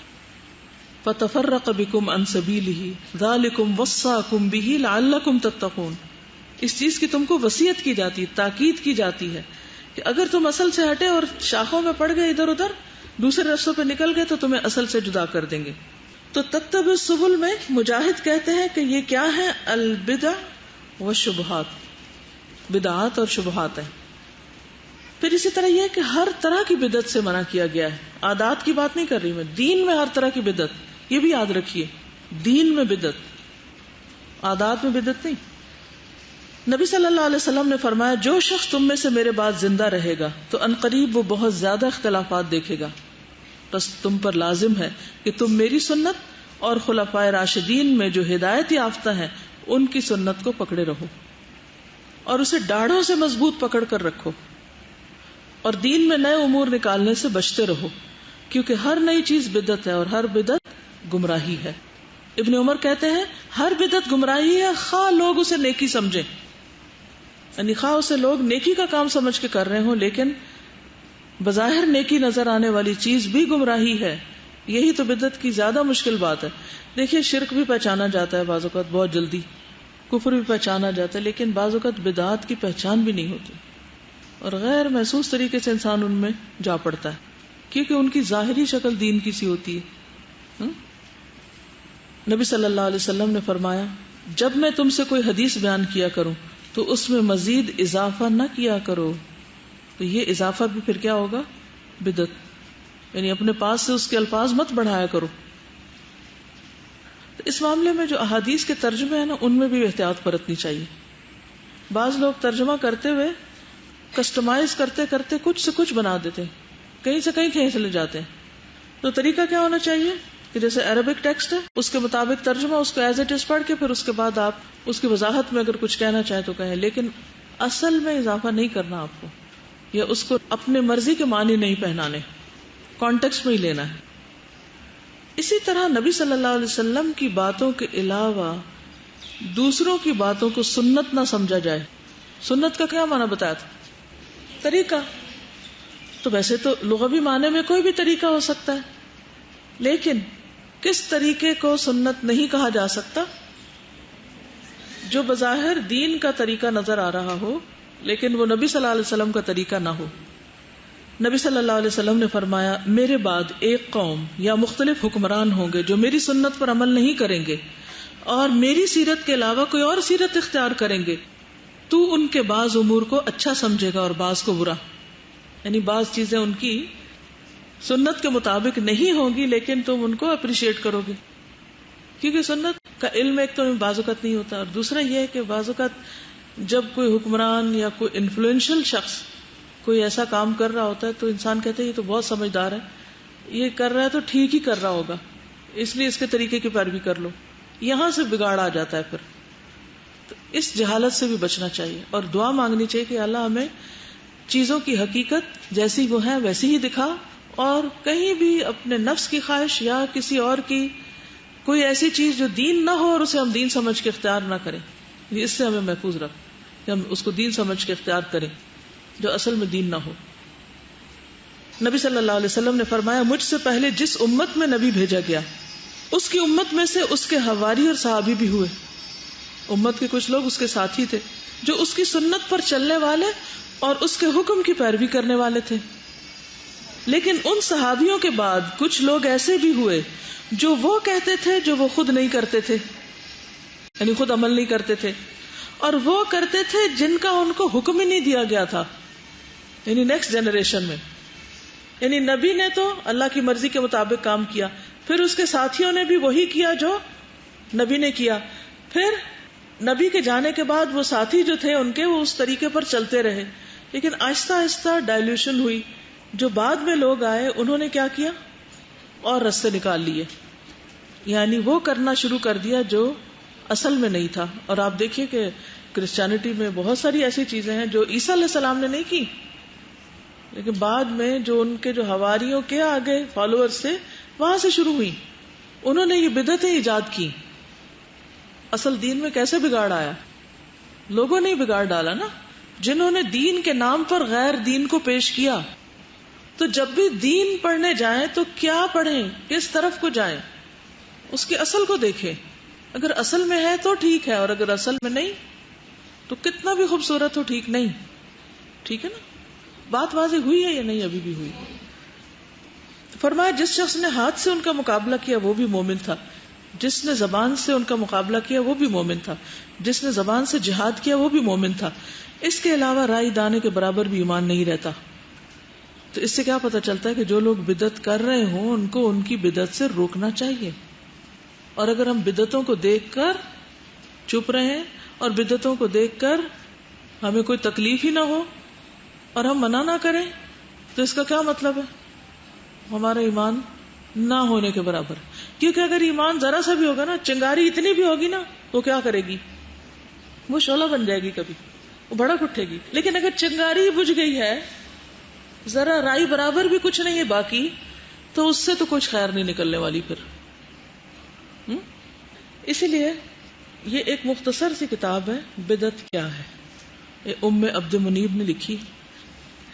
فَتَفَرَّقَ بِكُمْ عَنْ سَبِيلِهِ ذَلِكُمْ وَصَّاكُمْ بِهِ لَعَلَّكُمْ تَتَّقُونَ. اس چیز کی تم کو وصیت کی جاتی، تاکید کی جاتی ہے کہ اگر تم اصل سے ہٹے اور شاخوں میں پڑ گئے ادھر ادھر دوسرے رستوں پہ نکل گئے تو تمہیں اصل سے جدا کر دیں گے. تو تتبع السبل میں مجاہد کہتے ہیں کہ یہ کیا ہے؟ البدع والشبہات، بدعات اور شبہات ہیں. پھر اسی طرح یہ کہ ہر طرح کی بدعت سے منع کیا گیا ہے. عادات کی بات نہیں کر رہی میں، دین میں ہر طرح کی بدعت، یہ بھی یاد رکھیے، دین میں بدعت، عادات میں بدعت نہیں. نبی صلی اللہ علیہ وسلم نے فرمایا جو شخص تم میں سے میرے بعد زندہ رہے گا تو عنقریب وہ بہت زیادہ اختلافات دیکھے گا، بس تم پر لازم ہے کہ تم میری سنت اور خلفائے راشدین میں جو ہدایت یافتہ ہیں ان کی سنت کو پکڑے رہو اور اسے ڈاڑھوں سے مضبوط پکڑ کر رکھو، اور دین میں نئے امور نکالنے سے بچتے رہو، کیونکہ ہر نئی چیز بدعت ہے اور ہر بدعت گمراہی ہے. ابن عمر کہتے ہیں ہر بدعت گمراہی ہے، خواہ لوگ اسے نیکی سمجھیں، یعنی خواہ اسے لوگ نیکی کا کام سمجھ کے کر رہے ہوں لیکن بظاہر نیکی نظر آنے والی چیز بھی گمراہی ہے. یہی تو بدعت کی زیادہ مشکل بات ہے. دیکھیے شرک بھی پہچانا جاتا ہے بعض اوقات بہت جلدی، کفر بھی پہچانا جاتا ہے، لیکن بعض اوقات بدعات کی پہچان بھی نہیں ہوتی اور غیر محسوس طریقے سے انسان ان میں جا پڑتا ہے کیونکہ ان کی ظاہری شکل دین کی سی ہوتی ہے. نبی صلی اللہ علیہ وسلم نے فرمایا جب میں تم سے کوئی حدیث بیان کیا کروں تو اس میں مزید اضافہ نہ کیا کرو. تو یہ اضافہ بھی پھر کیا ہوگا؟ بدعت، یعنی اپنے پاس سے اس کے الفاظ مت بڑھایا کرو. تو اس معاملے میں جو احادیث کے ترجمے ہیں نا ان میں بھی احتیاط برتنی چاہیے. بعض لوگ ترجمہ کرتے ہوئے کسٹمائز کرتے کرتے کچھ سے کچھ بنا دیتے ہیں، کہیں سے کہیں کہیں چلے جاتے ہیں. تو طریقہ کیا ہونا چاہیے کہ جیسے عربک ٹیکسٹ ہے اس کے مطابق ترجمہ، اس کو ایز اٹ از پڑھ کے پھر اس کے بعد آپ اس کی وضاحت میں اگر کچھ کہنا چاہیں تو کہیں، لیکن اصل میں اضافہ نہیں کرنا آپ کو، یا اس کو اپنے مرضی کے معنی نہیں پہنانے، کانٹیکسٹ میں ہی لینا ہے. اسی طرح نبی صلی اللہ علیہ وسلم کی باتوں کے علاوہ دوسروں کی باتوں کو سنت نہ سمجھا جائے. سنت کا کیا معنی بتایا تھا؟ طریقہ. تو ویسے تو لغوی معنی میں کوئی بھی طریقہ ہو سکتا ہے، لیکن کس طریقے کو سنت نہیں کہا جا سکتا؟ جو بظاہر دین کا طریقہ نظر آ رہا ہو لیکن وہ نبی صلی اللہ علیہ وسلم کا طریقہ نہ ہو. نبی صلی اللہ علیہ وسلم نے فرمایا میرے بعد ایک قوم یا مختلف حکمران ہوں گے جو میری سنت پر عمل نہیں کریں گے اور میری سیرت کے علاوہ کوئی اور سیرت اختیار کریں گے. تو ان کے بعض امور کو اچھا سمجھے گا اور بعض کو برا، یعنی بعض چیزیں ان کی سنت کے مطابق نہیں ہوں گی لیکن تم ان کو اپریشیٹ کرو گے، کیونکہ سنت کا علم ایک تو بعض اوقات نہیں ہوتا، اور دوسرا یہ ہے کہ بعض اوقات جب کوئی حکمران یا کوئی انفلوئنشل شخص کوئی ایسا کام کر رہا ہوتا ہے تو انسان کہتا ہے یہ تو بہت سمجھدار ہے، یہ کر رہا ہے تو ٹھیک ہی کر رہا ہوگا، اس لیے اس کے طریقے کی پیروی کر لو. یہاں سے بگاڑ آ جاتا ہے. پھر تو اس جہالت سے بھی بچنا چاہیے اور دعا مانگنی چاہیے کہ اللہ ہمیں چیزوں کی حقیقت جیسی وہ ہے ویسی ہی دکھا، اور کہیں بھی اپنے نفس کی خواہش یا کسی اور کی کوئی ایسی چیز جو دین نہ ہو اور اسے ہم دین سمجھ کے اختیار نہ کریں، اس سے ہمیں محفوظ رکھ کہ ہم اس کو دین سمجھ کے اختیار کریں جو اصل میں دین نہ ہو. نبی صلی اللہ علیہ وسلم نے فرمایا مجھ سے پہلے جس امت میں نبی بھیجا گیا اس کی امت میں سے اس کے حواری اور صحابی بھی ہوئے. امت کے کچھ لوگ اس کے ساتھی تھے جو اس کی سنت پر چلنے والے اور اس کے حکم کی پیروی کرنے والے تھے. لیکن ان صحابیوں کے بعد کچھ لوگ ایسے بھی ہوئے جو وہ کہتے تھے جو وہ خود نہیں کرتے تھے، یعنی خود عمل نہیں کرتے تھے، اور وہ کرتے تھے جن کا ان کو حکم ہی نہیں دیا گیا تھا، یعنی نیکسٹ جنریشن میں. یعنی نبی نے تو اللہ کی مرضی کے مطابق کام کیا، پھر اس کے ساتھیوں نے بھی وہی کیا جو نبی نے کیا، پھر نبی کے جانے کے بعد وہ ساتھی جو تھے ان کے وہ اس طریقے پر چلتے رہے. لیکن آہستہ آہستہ ڈائلیوشن ہوئی، جو بعد میں لوگ آئے انہوں نے کیا کیا اور رستے نکال لیے، یعنی وہ کرنا شروع کر دیا جو اصل میں نہیں تھا. اور آپ دیکھیے کہ کرسچینٹی میں بہت ساری ایسی چیزیں ہیں جو عیسیٰ علیہ السلام نے نہیں کی، لیکن بعد میں جو ان کے جو حواریوں کے آگے فالوورز تھے وہاں سے شروع ہوئی. انہوں نے یہ بدعتیں ایجاد کی. اصل دین میں کیسے بگاڑ آیا؟ لوگوں نے بگاڑ ڈالا نا، جنہوں نے دین کے نام پر غیر دین کو پیش کیا. تو جب بھی دین پڑھنے جائیں تو کیا پڑھیں، کس طرف کو جائیں، اس کی اصل کو دیکھیں. اگر اصل میں ہے تو ٹھیک ہے، اور اگر اصل میں نہیں تو کتنا بھی خوبصورت ہو ٹھیک نہیں. ٹھیک ہے نا؟ بات واضح ہوئی ہے یا نہیں؟ ابھی بھی ہوئی. فرمایا جس شخص نے ہاتھ سے ان کا مقابلہ کیا وہ بھی مومن تھا، جس نے زبان سے ان کا مقابلہ کیا وہ بھی مومن تھا، جس نے زبان سے جہاد کیا وہ بھی مومن تھا. اس کے علاوہ رائی دانے کے برابر بھی ایمان نہیں رہتا. تو اس سے کیا پتہ چلتا ہے کہ جو لوگ بدعت کر رہے ہوں ان کو ان کی بدعت سے روکنا چاہیے. اور اگر ہم بدعتوں کو دیکھ کر چپ رہے اور بدعتوں کو دیکھ کر ہمیں کوئی تکلیف ہی نہ ہو اور ہم منع نہ کریں تو اس کا کیا مطلب ہے؟ ہمارا ایمان نہ ہونے کے برابر. کیونکہ اگر ایمان ذرا سا بھی ہوگا نا، چنگاری اتنی بھی ہوگی نا، وہ کیا کرے گی؟ وہ شعلہ بن جائے گی، کبھی وہ بھڑک اٹھے گی. لیکن اگر چنگاری بجھ گئی ہے، ذرا رائی برابر بھی کچھ نہیں ہے باقی، تو اس سے تو کچھ خیر نہیں نکلنے والی پھر. اسی لیے یہ ایک مختصر سی کتاب ہے، بدعت کیا ہے. یہ ام عبد منیب نے لکھی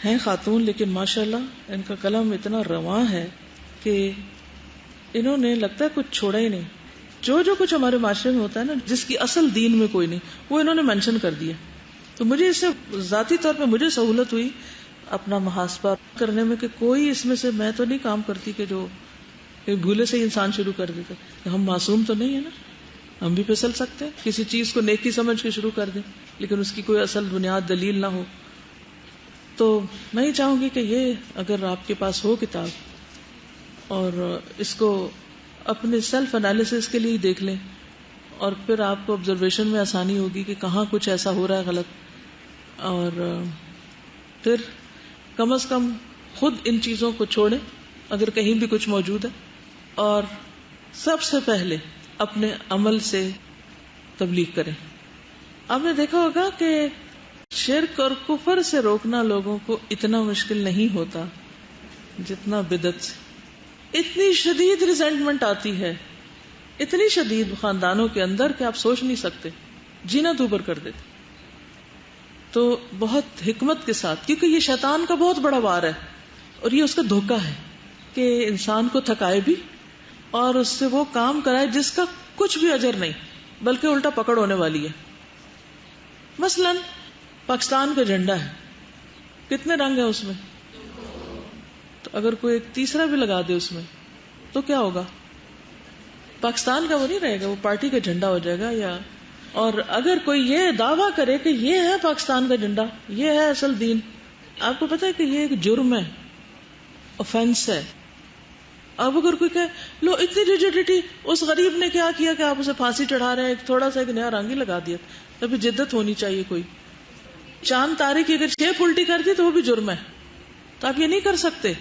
ہیں، خاتون، لیکن ماشاءاللہ ان کا قلم اتنا رواں ہے کہ انہوں نے لگتا ہے کچھ چھوڑا ہی نہیں. جو کچھ ہمارے معاشرے میں ہوتا ہے نا، جس کی اصل دین میں کوئی نہیں، وہ انہوں نے مینشن کر دیا. تو مجھے اس سے ذاتی طور پہ مجھے سہولت ہوئی اپنا محاسبہ کرنے میں کہ کوئی اس میں سے میں تو نہیں کام کرتی کہ جو بھولے سے ہی انسان شروع کر دیتا. ہم معصوم تو نہیں ہے نا، ہم بھی پھسل سکتے ہیں، کسی چیز کو نیکی سمجھ کے شروع کر دیں لیکن اس کی کوئی اصل بنیاد دلیل نہ ہو. تو میں ہی چاہوں گی کہ یہ اگر آپ کے پاس ہو کتاب اور اس کو اپنے سیلف انالیسس کے لیے دیکھ لیں، اور پھر آپ کو آبزرویشن میں آسانی ہوگی کہ کہاں کچھ ایسا ہو رہا ہے غلط، اور پھر کم از کم خود ان چیزوں کو چھوڑیں اگر کہیں بھی کچھ موجود ہے. اور سب سے پہلے اپنے عمل سے تبلیغ کریں. آپ نے دیکھا ہوگا کہ شرک اور کفر سے روکنا لوگوں کو اتنا مشکل نہیں ہوتا جتنا بدعت سے. اتنی شدید ریزنٹمنٹ آتی ہے، اتنی شدید خاندانوں کے اندر کہ آپ سوچ نہیں سکتے، جینا دوبر کر دیتے. تو بہت حکمت کے ساتھ، کیونکہ یہ شیطان کا بہت بڑا وار ہے اور یہ اس کا دھوکہ ہے کہ انسان کو تھکائے بھی اور اس سے وہ کام کرائے جس کا کچھ بھی اجر نہیں بلکہ الٹا پکڑ ہونے والی ہے. مثلا پاکستان کا جھنڈا ہے، کتنے رنگ ہیں اس میں؟ تو اگر کوئی ایک تیسرا بھی لگا دے اس میں تو کیا ہوگا؟ پاکستان کا وہ نہیں رہے گا، وہ پارٹی کا جھنڈا ہو جائے گا. یا اور اگر کوئی یہ دعویٰ کرے کہ یہ ہے پاکستان کا جھنڈا، یہ ہے اصل دین، آپ کو پتا ہے کہ یہ ایک جرم ہے، آفینس ہے. اب اگر کوئی کہے لو اتنی ریجیڈیٹی، اس غریب نے کیا کیا کہ آپ اسے پھانسی چڑھا رہے ہیں، ایک تھوڑا سا ایک نیا رنگ ہی لگا دیا. تبھی جدت ہونی چاہیے. کوئی چاند تارے کی اگر شیپ الٹی کر دی تو وہ بھی جرم ہے، تو آپ یہ نہیں کر سکتے.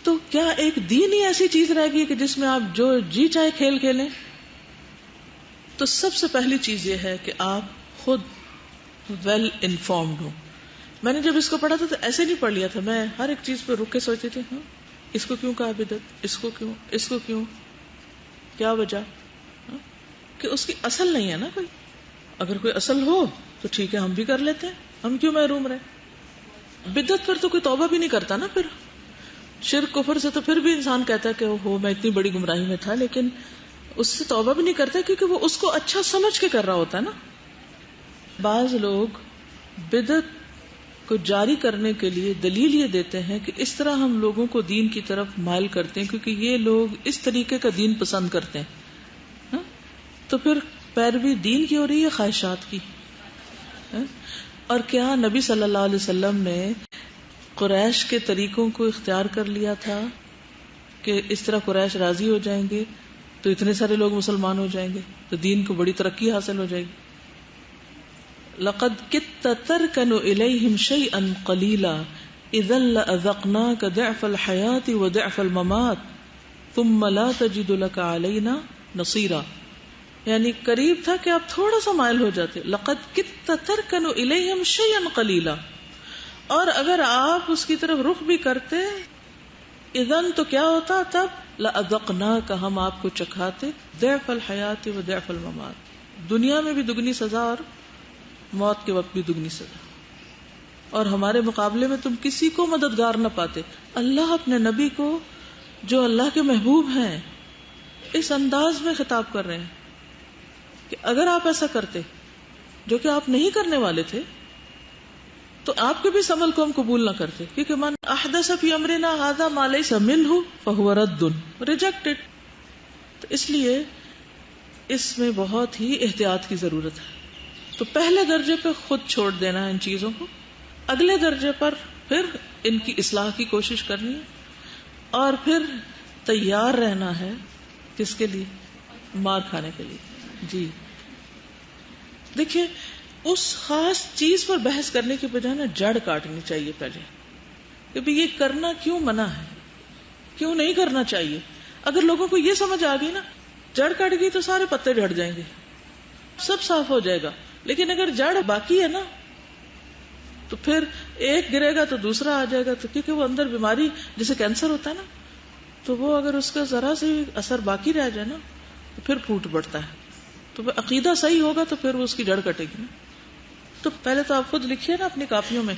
تو کیا ایک دین ہی ایسی چیز رہ گئی کہ جس میں آپ جو جی چاہے کھیل کھیلیں؟ تو سب سے پہلی چیز یہ ہے کہ آپ خود ویل انفارمڈ ہو. میں نے جب اس کو پڑھا تھا تو ایسے نہیں پڑھ لیا تھا، میں ہر ایک چیز پہ رک کے سوچتی تھی اس کو کیوں کہا بدعت، اس کو کیوں کیا وجہ، کہ اس کی اصل نہیں ہے نا کوئی. اگر کوئی اصل ہو تو ٹھیک ہے، ہم بھی کر لیتے ہیں، ہم کیوں محروم رہے. بدعت پر تو کوئی توبہ بھی نہیں کرتا نا. پھر شرک کفر سے تو پھر بھی انسان کہتا ہے کہ میں اتنی بڑی گمراہی میں تھا، لیکن اس سے توبہ بھی نہیں کرتا کیونکہ وہ اس کو اچھا سمجھ کے کر رہا ہوتا ہے نا. بعض لوگ بدعت کو جاری کرنے کے لیے دلیل یہ دیتے ہیں کہ اس طرح ہم لوگوں کو دین کی طرف مائل کرتے ہیں کیونکہ یہ لوگ اس طریقے کا دین پسند کرتے ہیں. تو پھر پیروی دین کی ہو رہی ہے خواہشات کی. اور کیا نبی صلی اللہ علیہ وسلم نے قریش کے طریقوں کو اختیار کر لیا تھا کہ اس طرح قریش راضی ہو جائیں گے تو اتنے سارے لوگ مسلمان ہو جائیں گے تو دین کو بڑی ترقی حاصل ہو جائے گی. لقد كدت تركن إليهم شيئا قليلا إذا لأذقناك ضعف الحياة وضعف الممات ثم لا تجد لك علينا نصيرا. یعنی قریب تھا کہ آپ تھوڑا سا مائل ہو جاتے. لقد كدت تركن إليهم شيئا قليلا، اور اگر آپ اس کی طرف رخ بھی کرتے اذن تو کیا ہوتا، تب لأذقناك ہم آپ کو چکھاتے ضعف الحیات و ضعف الممات، دنیا میں بھی دگنی سزا اور موت کے وقت بھی دگنی سزا. اور ہمارے مقابلے میں تم کسی کو مددگار نہ پاتے. اللہ اپنے نبی کو جو اللہ کے محبوب ہیں اس انداز میں خطاب کر رہے ہیں کہ اگر آپ ایسا کرتے جو کہ آپ نہیں کرنے والے تھے تو آپ کے بھی اس عمل کو ہم قبول نہ کرتے، کیونکہ من احدث فی امرنا ھذا ما لیس منہ فہو رد ریجیکٹڈ. تو اس لیے اس میں بہت ہی احتیاط کی ضرورت ہے. تو پہلے درجے پہ خود چھوڑ دینا ان چیزوں کو، اگلے درجے پر پھر ان کی اصلاح کی کوشش کرنی ہے، اور پھر تیار رہنا ہے کس کے لیے؟ مار کھانے کے لیے. جی دیکھیے، اس خاص چیز پر بحث کرنے کے بجائے نا جڑ کاٹنی چاہیے پہلے کہ بھی یہ کرنا کیوں منع ہے، کیوں نہیں کرنا چاہیے. اگر لوگوں کو یہ سمجھ آ گئی نا، جڑ کٹ گئی تو سارے پتے جھڑ جائیں گے، سب صاف ہو جائے گا. لیکن اگر جڑ باقی ہے نا تو پھر ایک گرے گا تو دوسرا آ جائے گا. تو کیونکہ وہ اندر بیماری جیسے کینسر ہوتا ہے نا، تو وہ اگر اس کا ذرا سے اثر باقی رہ جائے نا تو پھر پھوٹ پڑتا ہے. تو عقیدہ صحیح ہوگا تو پھر وہ اس کی جڑ کٹے گی نا. تو پہلے تو آپ خود لکھیے نا اپنی کاپیوں میں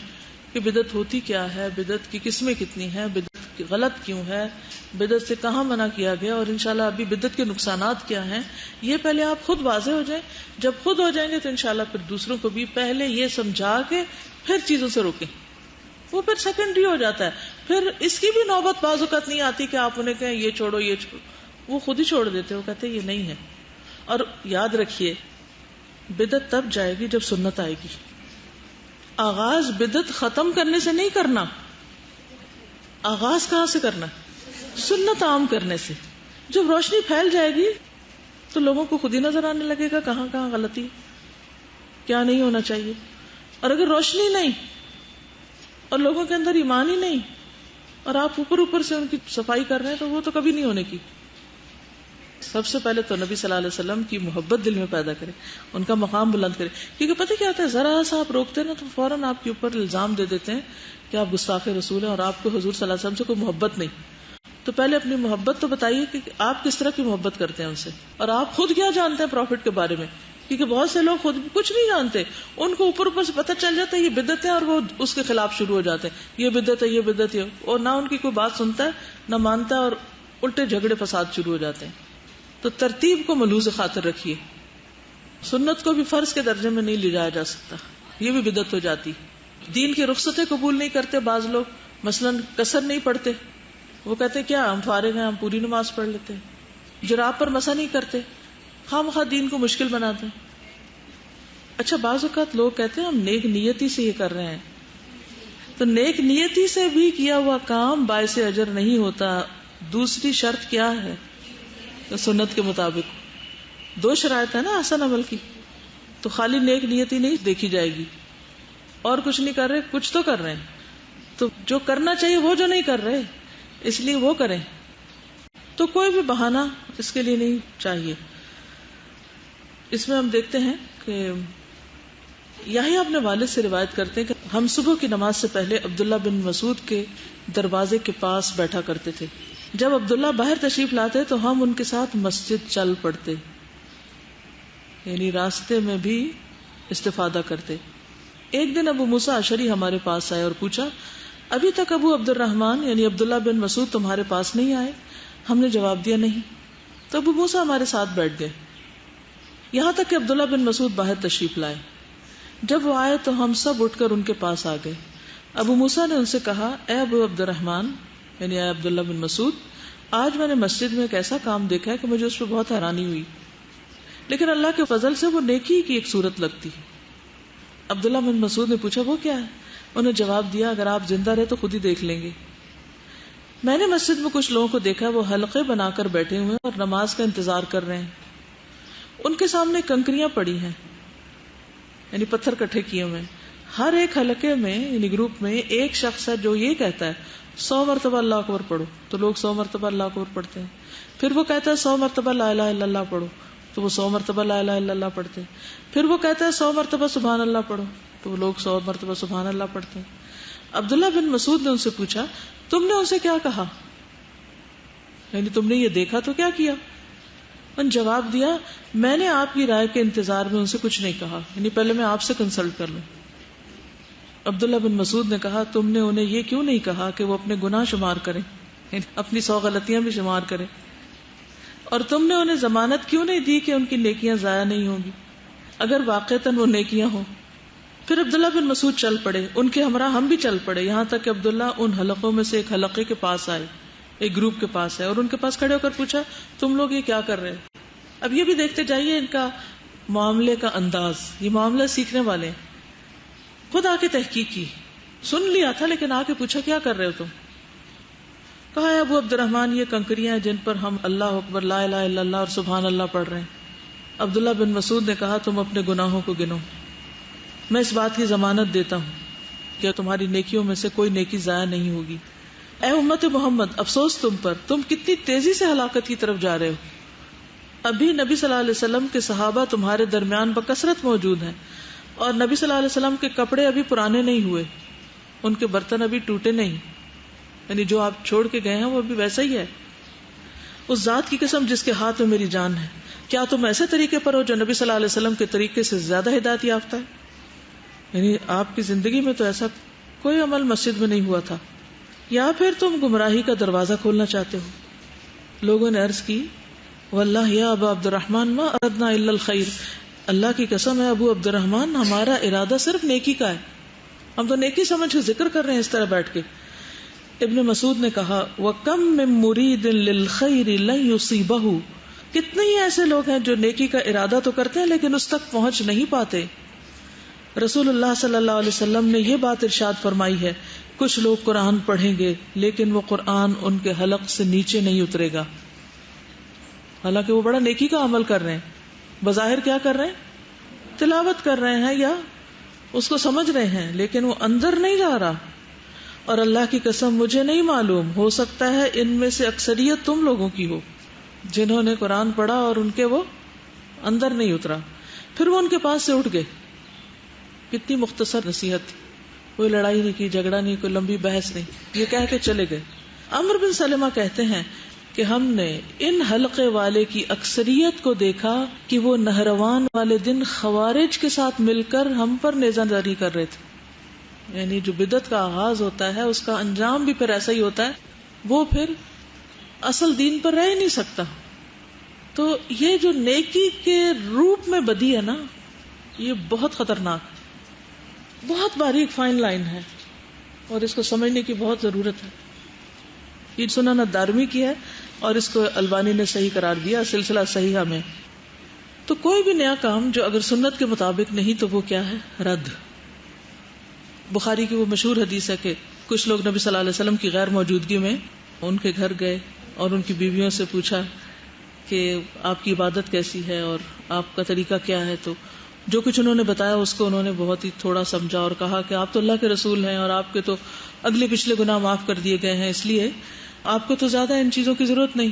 کہ بدعت ہوتی کیا ہے، بدعت کی قسمیں کتنی ہیں، بدعت غلط کیوں ہے، بدعت سے کہاں منع کیا گیا، اور انشاءاللہ ابھی بدعت کے نقصانات کیا ہیں. یہ پہلے آپ خود واضح ہو جائیں. جب خود ہو جائیں گے تو انشاءاللہ پھر دوسروں کو بھی پہلے یہ سمجھا کے پھر چیزوں سے روکیں. وہ پھر سیکنڈری ہو جاتا ہے. پھر اس کی بھی نوبت بعض اوقات نہیں آتی کہ آپ انہیں کہیں یہ چھوڑو یہ چھوڑو، وہ خود ہی چھوڑ دیتے. وہ کہتے یہ نہیں ہے. اور یاد رکھیے بدعت تب جائے گی جب سنت آئے گی. آغاز بدعت ختم کرنے سے نہیں کرنا، آغاز کہاں سے کرنا؟ سنت عام کرنے سے. جب روشنی پھیل جائے گی تو لوگوں کو خود ہی نظر آنے لگے گا کہاں کہاں غلطی، کیا نہیں ہونا چاہیے. اور اگر روشنی نہیں اور لوگوں کے اندر ایمان ہی نہیں اور آپ اوپر سے ان کی صفائی کر رہے ہیں تو وہ تو کبھی نہیں ہونے کی. سب سے پہلے تو نبی صلی اللہ علیہ وسلم کی محبت دل میں پیدا کرے، ان کا مقام بلند کرے. کیونکہ پتہ کیا ہوتا ہے، ذرا سا آپ روکتے ہیں نا تو فوراً آپ کے اوپر الزام دے دیتے ہیں کہ آپ گستاخ رسول ہیں اور آپ کو حضور صلی اللہ علیہ وسلم سے کوئی محبت نہیں. تو پہلے اپنی محبت تو بتائیے کہ آپ کس طرح کی محبت کرتے ہیں ان سے، اور آپ خود کیا جانتے ہیں پروفٹ کے بارے میں. کیونکہ بہت سے لوگ خود کچھ نہیں جانتے، ان کو اوپر سے پتہ چل جاتا ہے یہ بدعت ہے اور وہ اس کے خلاف شروع ہو جاتے ہیں، یہ بدعت ہے یہ بدعت ہے، اور نہ ان کی کوئی بات سنتا ہے نہ مانتا ہے، اور الٹے جھگڑے فساد شروع ہو جاتے ہیں. تو ترتیب کو ملحوظ خاطر رکھیے. سنت کو بھی فرض کے درجے میں نہیں لے جایا جا سکتا، یہ بھی بدعت ہو جاتی. دین کی رخصتیں قبول نہیں کرتے بعض لوگ، مثلاً قصر نہیں پڑھتے. وہ کہتے کیا ہم فارغ ہیں، ہم پوری نماز پڑھ لیتے ہیں. جراب پر مسا نہیں کرتے، خواہ مخواہ دین کو مشکل بناتے ہیں. اچھا بعض اوقات لوگ کہتے ہیں ہم نیک نیتی سے یہ کر رہے ہیں، تو نیک نیتی سے بھی کیا ہوا کام باعث اجر نہیں ہوتا. دوسری شرط کیا ہے؟ سنت کے مطابق 2 شرائط ہے نا حسن عمل کی. تو خالی نیک نیتی نہیں دیکھی جائے گی، اور کچھ نہیں کر رہے کچھ تو کر رہے ہیں، تو جو کرنا چاہیے وہ جو نہیں کر رہے اس لیے وہ کریں. تو کوئی بھی بہانہ اس کے لیے نہیں چاہیے. اس میں ہم دیکھتے ہیں کہ یہی اپنے والد سے روایت کرتے ہیں کہ ہم صبح کی نماز سے پہلے عبداللہ بن مسعود کے دروازے کے پاس بیٹھا کرتے تھے. جب عبداللہ باہر تشریف لاتے تو ہم ان کے ساتھ مسجد چل پڑتے، یعنی راستے میں بھی استفادہ کرتے. ایک دن ابو موسیٰ اشعری ہمارے پاس آئے اور پوچھا ابھی تک ابو عبد الرحمن یعنی عبداللہ بن مسعود تمہارے پاس نہیں آئے؟ ہم نے جواب دیا نہیں. تو ابو موسیٰ ہمارے ساتھ بیٹھ گئے یہاں تک کہ عبداللہ بن مسعود باہر تشریف لائے. جب وہ آئے تو ہم سب اٹھ کر ان کے پاس آ گئے. ابو موسیٰ نے ان سے کہا اے ابو عبد الرحمن یعنی اے عبداللہ بن مسعود، آج میں نے مسجد میں ایک ایسا کام دیکھا ہے کہ مجھے اس پہ بہت حیرانی ہوئی، لیکن اللہ کے فضل سے وہ نیکی کی ایک صورت لگتی. عبداللہ بن مسعود نے پوچھا وہ کیا ہے؟ انہیں جواب دیا اگر آپ زندہ رہے تو خود ہی دیکھ لیں گے. میں نے مسجد میں کچھ لوگوں کو دیکھا وہ حلقے بنا کر بیٹھے ہوئے اور نماز کا انتظار کر رہے ہیں. ان کے سامنے کنکریاں پڑی ہیں، یعنی پتھر کٹھے کیے ہوئے. ہر ایک حلقے میں یعنی گروپ میں ایک شخص ہے جو یہ کہتا ہے 100 مرتبہ اللہ اکبر پڑھو، تو لوگ 100 مرتبہ اللہ اکبر پڑھتے ہیں. پھر وہ کہتا ہے 100 مرتبہ لا الہ الا اللہ پڑھو، تو وہ 100 مرتبہ لا الہ الا اللہ پڑھتے ہیں. پھر وہ کہتا ہے 100 مرتبہ سبحان اللہ پڑھو، تو وہ لوگ 100 مرتبہ سبحان اللہ پڑھتے ہیں. عبداللہ بن مسعود نے ان سے پوچھا تم نے ان سے کیا کہا، یعنی تم نے یہ دیکھا تو کیا کیا؟ ان جواب دیا میں نے آپ کی رائے کے انتظار میں ان سے کچھ نہیں کہا، یعنی پہلے میں آپ سے کنسلٹ کر لوں. عبداللہ بن مسعود نے کہا تم نے انہیں یہ کیوں نہیں کہا کہ وہ اپنے گناہ شمار کریں، یعنی اپنی 100 غلطیاں بھی شمار کریں، اور تم نے انہیں ضمانت کیوں نہیں دی کہ ان کی نیکیاں ضائع نہیں ہوں گی اگر واقعتاً وہ نیکیاں ہوں. پھر عبداللہ بن مسعود چل پڑے، ان کے ہمراہ ہم بھی چل پڑے، یہاں تک کہ عبداللہ ان حلقوں میں سے ایک حلقے کے پاس آئے، ایک گروپ کے پاس ہے، اور ان کے پاس کھڑے ہو کر پوچھا تم لوگ یہ کیا کر رہے ہیں؟ اب یہ بھی دیکھتے جائیے ان کا معاملے کا انداز، یہ معاملہ سیکھنے والے ہیں. خود آ کے تحقیق کی سن لیا تھا لیکن آ کے پوچھا کیا کر رہے ہو تم؟ کہا ہے ابو عبد الرحمن یہ کنکریاں جن پر ہم اللہ اکبر لا الہ الا اللہ اور سبحان اللہ پڑھ رہے ہیں۔ عبداللہ بن مسعود نے کہا تم اپنے گناہوں کو گنو، میں اس بات کی ضمانت دیتا ہوں کہ تمہاری نیکیوں میں سے کوئی نیکی ضائع نہیں ہوگی۔ اے امت محمد افسوس تم پر، تم کتنی تیزی سے ہلاکت کی طرف جا رہے ہو۔ ابھی نبی صلی اللہ علیہ وسلم کے صحابہ تمہارے درمیان بکثرت موجود ہیں، اور نبی صلی اللہ علیہ وسلم کے کپڑے ابھی پرانے نہیں ہوئے، ان کے برتن ابھی ٹوٹے نہیں، یعنی جو آپ چھوڑ کے گئے ہیں وہ ابھی ویسا ہی ہے۔ اس ذات کی قسم جس کے ہاتھ میں میری جان ہے، کیا تم ایسے طریقے پر ہو جو نبی صلی اللہ علیہ وسلم کے طریقے سے زیادہ ہدایت یافتہ ہے؟ یعنی آپ کی زندگی میں تو ایسا کوئی عمل مسجد میں نہیں ہوا تھا، یا پھر تم گمراہی کا دروازہ کھولنا چاہتے ہو؟ لوگوں نے عرض کی واللہ یا ابا عبد الرحمن ما اردنا الا الخیر، اللہ کی قسم ہے ابو عبد الرحمن ہمارا ارادہ صرف نیکی کا ہے، ہم تو نیکی سمجھ کے ذکر کر رہے ہیں اس طرح بیٹھ کے۔ ابن مسعود نے کہا وَكَم مِّن مُرِيدٍ لِّلْخَيْرِ لَن يُصِيبَهُ، کتنے ہی ایسے لوگ ہیں جو نیکی کا ارادہ تو کرتے ہیں لیکن اس تک پہنچ نہیں پاتے۔ رسول اللہ صلی اللہ علیہ وسلم نے یہ بات ارشاد فرمائی ہے کچھ لوگ قرآن پڑھیں گے لیکن وہ قرآن ان کے حلق سے نیچے نہیں اترے گا، حالانکہ وہ بڑا نیکی کا عمل کر رہے ہیں، بظاہر کیا کر رہے ہیں؟ تلاوت کر رہے ہیں یا اس کو سمجھ رہے ہیں، لیکن وہ اندر نہیں جا رہا۔ اور اللہ کی قسم مجھے نہیں معلوم، ہو سکتا ہے ان میں سے اکثریت تم لوگوں کی ہو جنہوں نے قرآن پڑھا اور ان کے وہ اندر نہیں اترا۔ پھر وہ ان کے پاس سے اٹھ گئے، کتنی مختصر نصیحت تھی، کوئی لڑائی نہیں کی، جھگڑا نہیں، کوئی لمبی بحث نہیں، یہ کہہ کے چلے گئے۔ عمرو بن سلمہ کہتے ہیں کہ ہم نے ان حلقے والے کی اکثریت کو دیکھا کہ وہ نہروان والے دن خوارج کے ساتھ مل کر ہم پر نیزہ داری کر رہے تھے، یعنی جو بدعت کا آغاز ہوتا ہے اس کا انجام بھی پھر ایسا ہی ہوتا ہے، وہ پھر اصل دین پر رہ ہی نہیں سکتا۔ تو یہ جو نیکی کے روپ میں بدی ہے نا، یہ بہت خطرناک، بہت باریک فائن لائن ہے، اور اس کو سمجھنے کی بہت ضرورت ہے۔ یہ سنن الدارمی کی ہے اور اس کو البانی نے صحیح قرار دیا سلسلہ صحیحہ میں۔ تو کوئی بھی نیا کام جو اگر سنت کے مطابق نہیں تو وہ کیا ہے؟ رد۔ بخاری کی وہ مشہور حدیث ہے کہ کچھ لوگ نبی صلی اللہ علیہ وسلم کی غیر موجودگی میں ان کے گھر گئے اور ان کی بیویوں سے پوچھا کہ آپ کی عبادت کیسی ہے اور آپ کا طریقہ کیا ہے، تو جو کچھ انہوں نے بتایا اس کو انہوں نے بہت ہی تھوڑا سمجھا اور کہا کہ آپ تو اللہ کے رسول ہیں اور آپ کے تو اگلے پچھلے گناہ معاف کر دیے گئے ہیں، اس لیے آپ کو تو زیادہ ان چیزوں کی ضرورت نہیں۔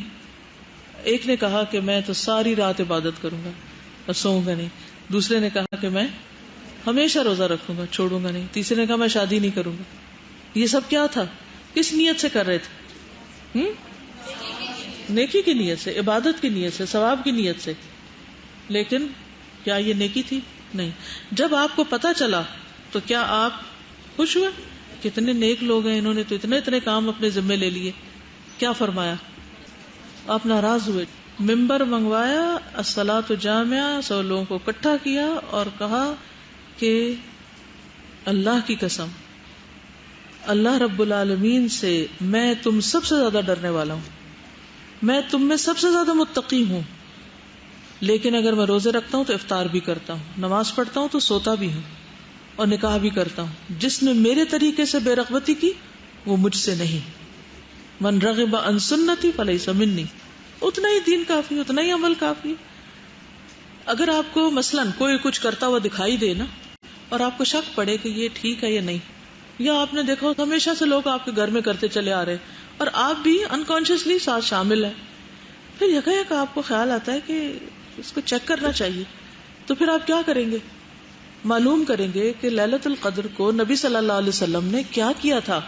ایک نے کہا کہ میں تو ساری رات عبادت کروں گا اور سوؤں گا نہیں، دوسرے نے کہا کہ میں ہمیشہ روزہ رکھوں گا، چھوڑوں گا نہیں، تیسرے نے کہا میں شادی نہیں کروں گا۔ یہ سب کیا تھا؟ کس نیت سے کر رہے تھے؟ نیکی کی نیت سے، عبادت کی نیت سے، ثواب کی نیت سے، لیکن کیا یہ نیکی تھی؟ نہیں۔ جب آپ کو پتا چلا تو کیا آپ خوش ہوئے؟ کتنے نیک لوگ ہیں، انہوں نے تو اتنے کام اپنے ذمے لے لیے، کیا فرمایا؟ آپ ناراض ہوئے، ممبر منگوایا، الصلاۃ جامعہ، 100 لوگوں کو اکٹھا کیا اور کہا کہ اللہ کی قسم، اللہ رب العالمین سے میں تم سب سے زیادہ ڈرنے والا ہوں، میں تم میں سب سے زیادہ متقی ہوں، لیکن اگر میں روزے رکھتا ہوں تو افطار بھی کرتا ہوں، نماز پڑھتا ہوں تو سوتا بھی ہوں اور نکاح بھی کرتا ہوں، جس نے میرے طریقے سے بے رغبتی کی وہ مجھ سے نہیں، من رغب عن سنتی فلیس منی۔ اتنا ہی دین کافی، اتنا ہی عمل کافی۔ اگر آپ کو مثلاً کوئی کچھ کرتا ہوا دکھائی دے نا اور آپ کو شک پڑے کہ یہ ٹھیک ہے یا نہیں، یا آپ نے دیکھا ہمیشہ سے لوگ آپ کے گھر میں کرتے چلے آ رہے اور آپ بھی انکانشیسلی ساتھ شامل ہیں، پھر یکایک آپ کو خیال آتا ہے کہ اس کو چیک کرنا چاہیے، تو پھر آپ کیا کریں گے؟ معلوم کریں گے کہ لیلۃ القدر کو نبی صلی اللہ علیہ وسلم نے کیا کیا تھا۔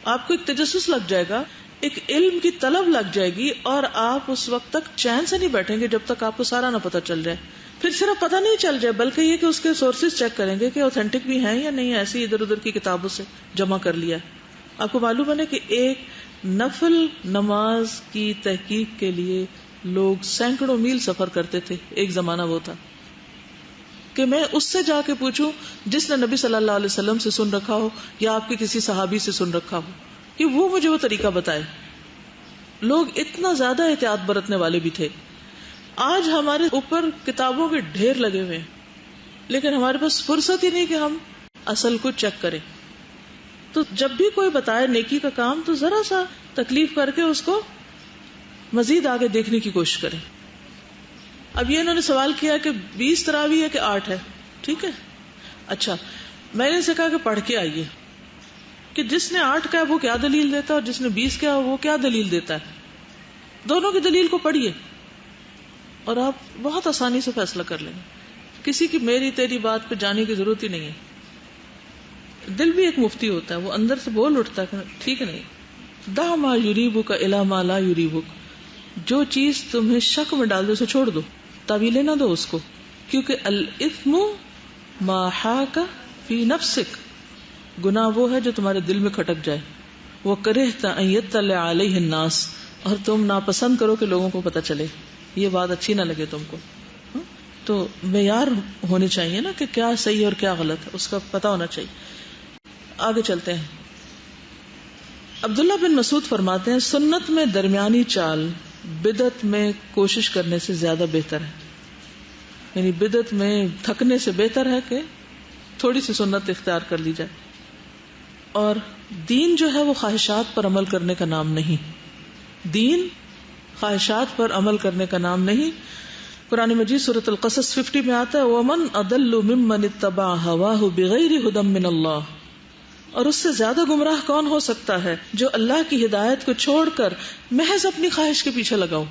آپ کو ایک تجسس لگ جائے گا، ایک علم کی طلب لگ جائے گی، اور آپ اس وقت تک چین سے نہیں بیٹھیں گے جب تک آپ کو سارا نہ پتہ چل جائے۔ پھر صرف پتہ نہیں چل جائے بلکہ یہ کہ اس کے سورسز چیک کریں گے کہ اوتھینٹک بھی ہیں یا نہیں، ایسی ادھر ادھر کی کتابوں سے جمع کر لیا۔ آپ کو معلوم ہے کہ ایک نفل نماز کی تحقیق کے لیے لوگ سینکڑوں میل سفر کرتے تھے۔ ایک زمانہ وہ تھا کہ میں اس سے جا کے پوچھوں جس نے نبی صلی اللہ علیہ وسلم سے سن رکھا ہو یا آپ کے کسی صحابی سے سن رکھا ہو، کہ وہ مجھے وہ طریقہ بتائے۔ لوگ اتنا زیادہ احتیاط برتنے والے بھی تھے۔ آج ہمارے اوپر کتابوں کے ڈھیر لگے ہوئے ہیں، لیکن ہمارے پاس فرصت ہی نہیں کہ ہم اصل کو چیک کریں۔ تو جب بھی کوئی بتائے نیکی کا کام تو ذرا سا تکلیف کر کے اس کو مزید آگے دیکھنے کی کوشش کریں. اب یہ انہوں نے سوال کیا کہ 20 تراویح ہے کہ 8 ہے. ٹھیک ہے, اچھا میں نے اسے کہا کہ پڑھ کے آئیے کہ جس نے 8 کہا وہ کیا دلیل دیتا ہے اور جس نے 20 کہا وہ کیا دلیل دیتا ہے. دونوں کی دلیل کو پڑھیے اور آپ بہت آسانی سے فیصلہ کر لیں گے. کسی کی میری تیری بات پہ جانے کی ضرورت ہی نہیں ہے. دل بھی ایک مفتی ہوتا ہے, وہ اندر سے بول اٹھتا ہے کہ ٹھیک نہیں, دع ما یریبک الی ما لا یریبک, جو چیز تمہیں شک میں ڈال دے اسے چھوڑ دو, تعویلیں نہ دو اس کو, کیونکہ الاثم ما حاک فی نفسک, گناہ وہ ہے جو تمہارے دل میں کھٹک جائے, وکرہت ان یطلع علیہ الناس, اور تم ناپسند کرو کہ لوگوں کو پتہ چلے, یہ بات اچھی نہ لگے تم کو. تو معیار ہونے چاہیے نا کہ کیا صحیح اور کیا غلط ہے, اس کا پتہ ہونا چاہیے. آگے چلتے ہیں. عبداللہ بن مسعود فرماتے ہیں سنت میں درمیانی چال بدعت میں کوشش کرنے سے زیادہ بہتر ہے. یعنی بدعت میں تھکنے سے بہتر ہے کہ تھوڑی سی سنت اختیار کر لی جائے. اور دین جو ہے وہ خواہشات پر عمل کرنے کا نام نہیں. دین خواہشات پر عمل کرنے کا نام نہیں. قرآن مجید سورۃ القصص 50 میں آتا ہے وَمَنْ أَضَلُّ مِمَّنِ اتَّبَعَ هَوَاهُ بِغَيْرِ هُدًى مِّنَ اللَّهِ, اور اس سے زیادہ گمراہ کون ہو سکتا ہے جو اللہ کی ہدایت کو چھوڑ کر محض اپنی خواہش کے پیچھے لگاؤ.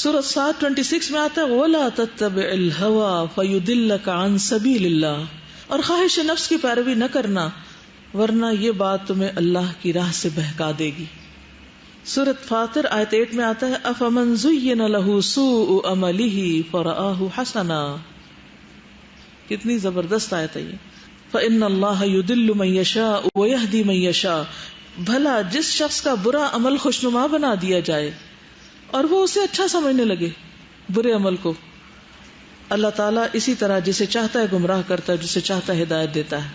سورۃ صاد 26 میں آتا ہے وَلَا تَتَّبِعِ الْهَوَىٰ فَيُضِلَّكَ عَن سَبِيلِ اللَّهِ, اور خواہش نفس کی پیروی نہ کرنا ورنہ یہ بات تمہیں اللہ کی راہ سے بہکا دے گی. سورۃ فاطر آیت 8 میں آتا ہے أَفَمَنْ زُيِّنَ لَهُ سُوءُ عَمَلِهِ فَرَآهُ حَسَنًا, کتنی زبردست آیت ہے یہ. فَإِنَّ اللَّهَ يُضِلُّ مَن يَشَاءُ وَيَهْدِي مَن يَشَاءُ, بھلا جس شخص کا برا عمل خوشنما بنا دیا جائے اور وہ اسے اچھا سمجھنے لگے برے عمل کو, اللہ تعالیٰ اسی طرح جسے چاہتا ہے گمراہ کرتا ہے, جسے چاہتا ہے ہدایت دیتا ہے.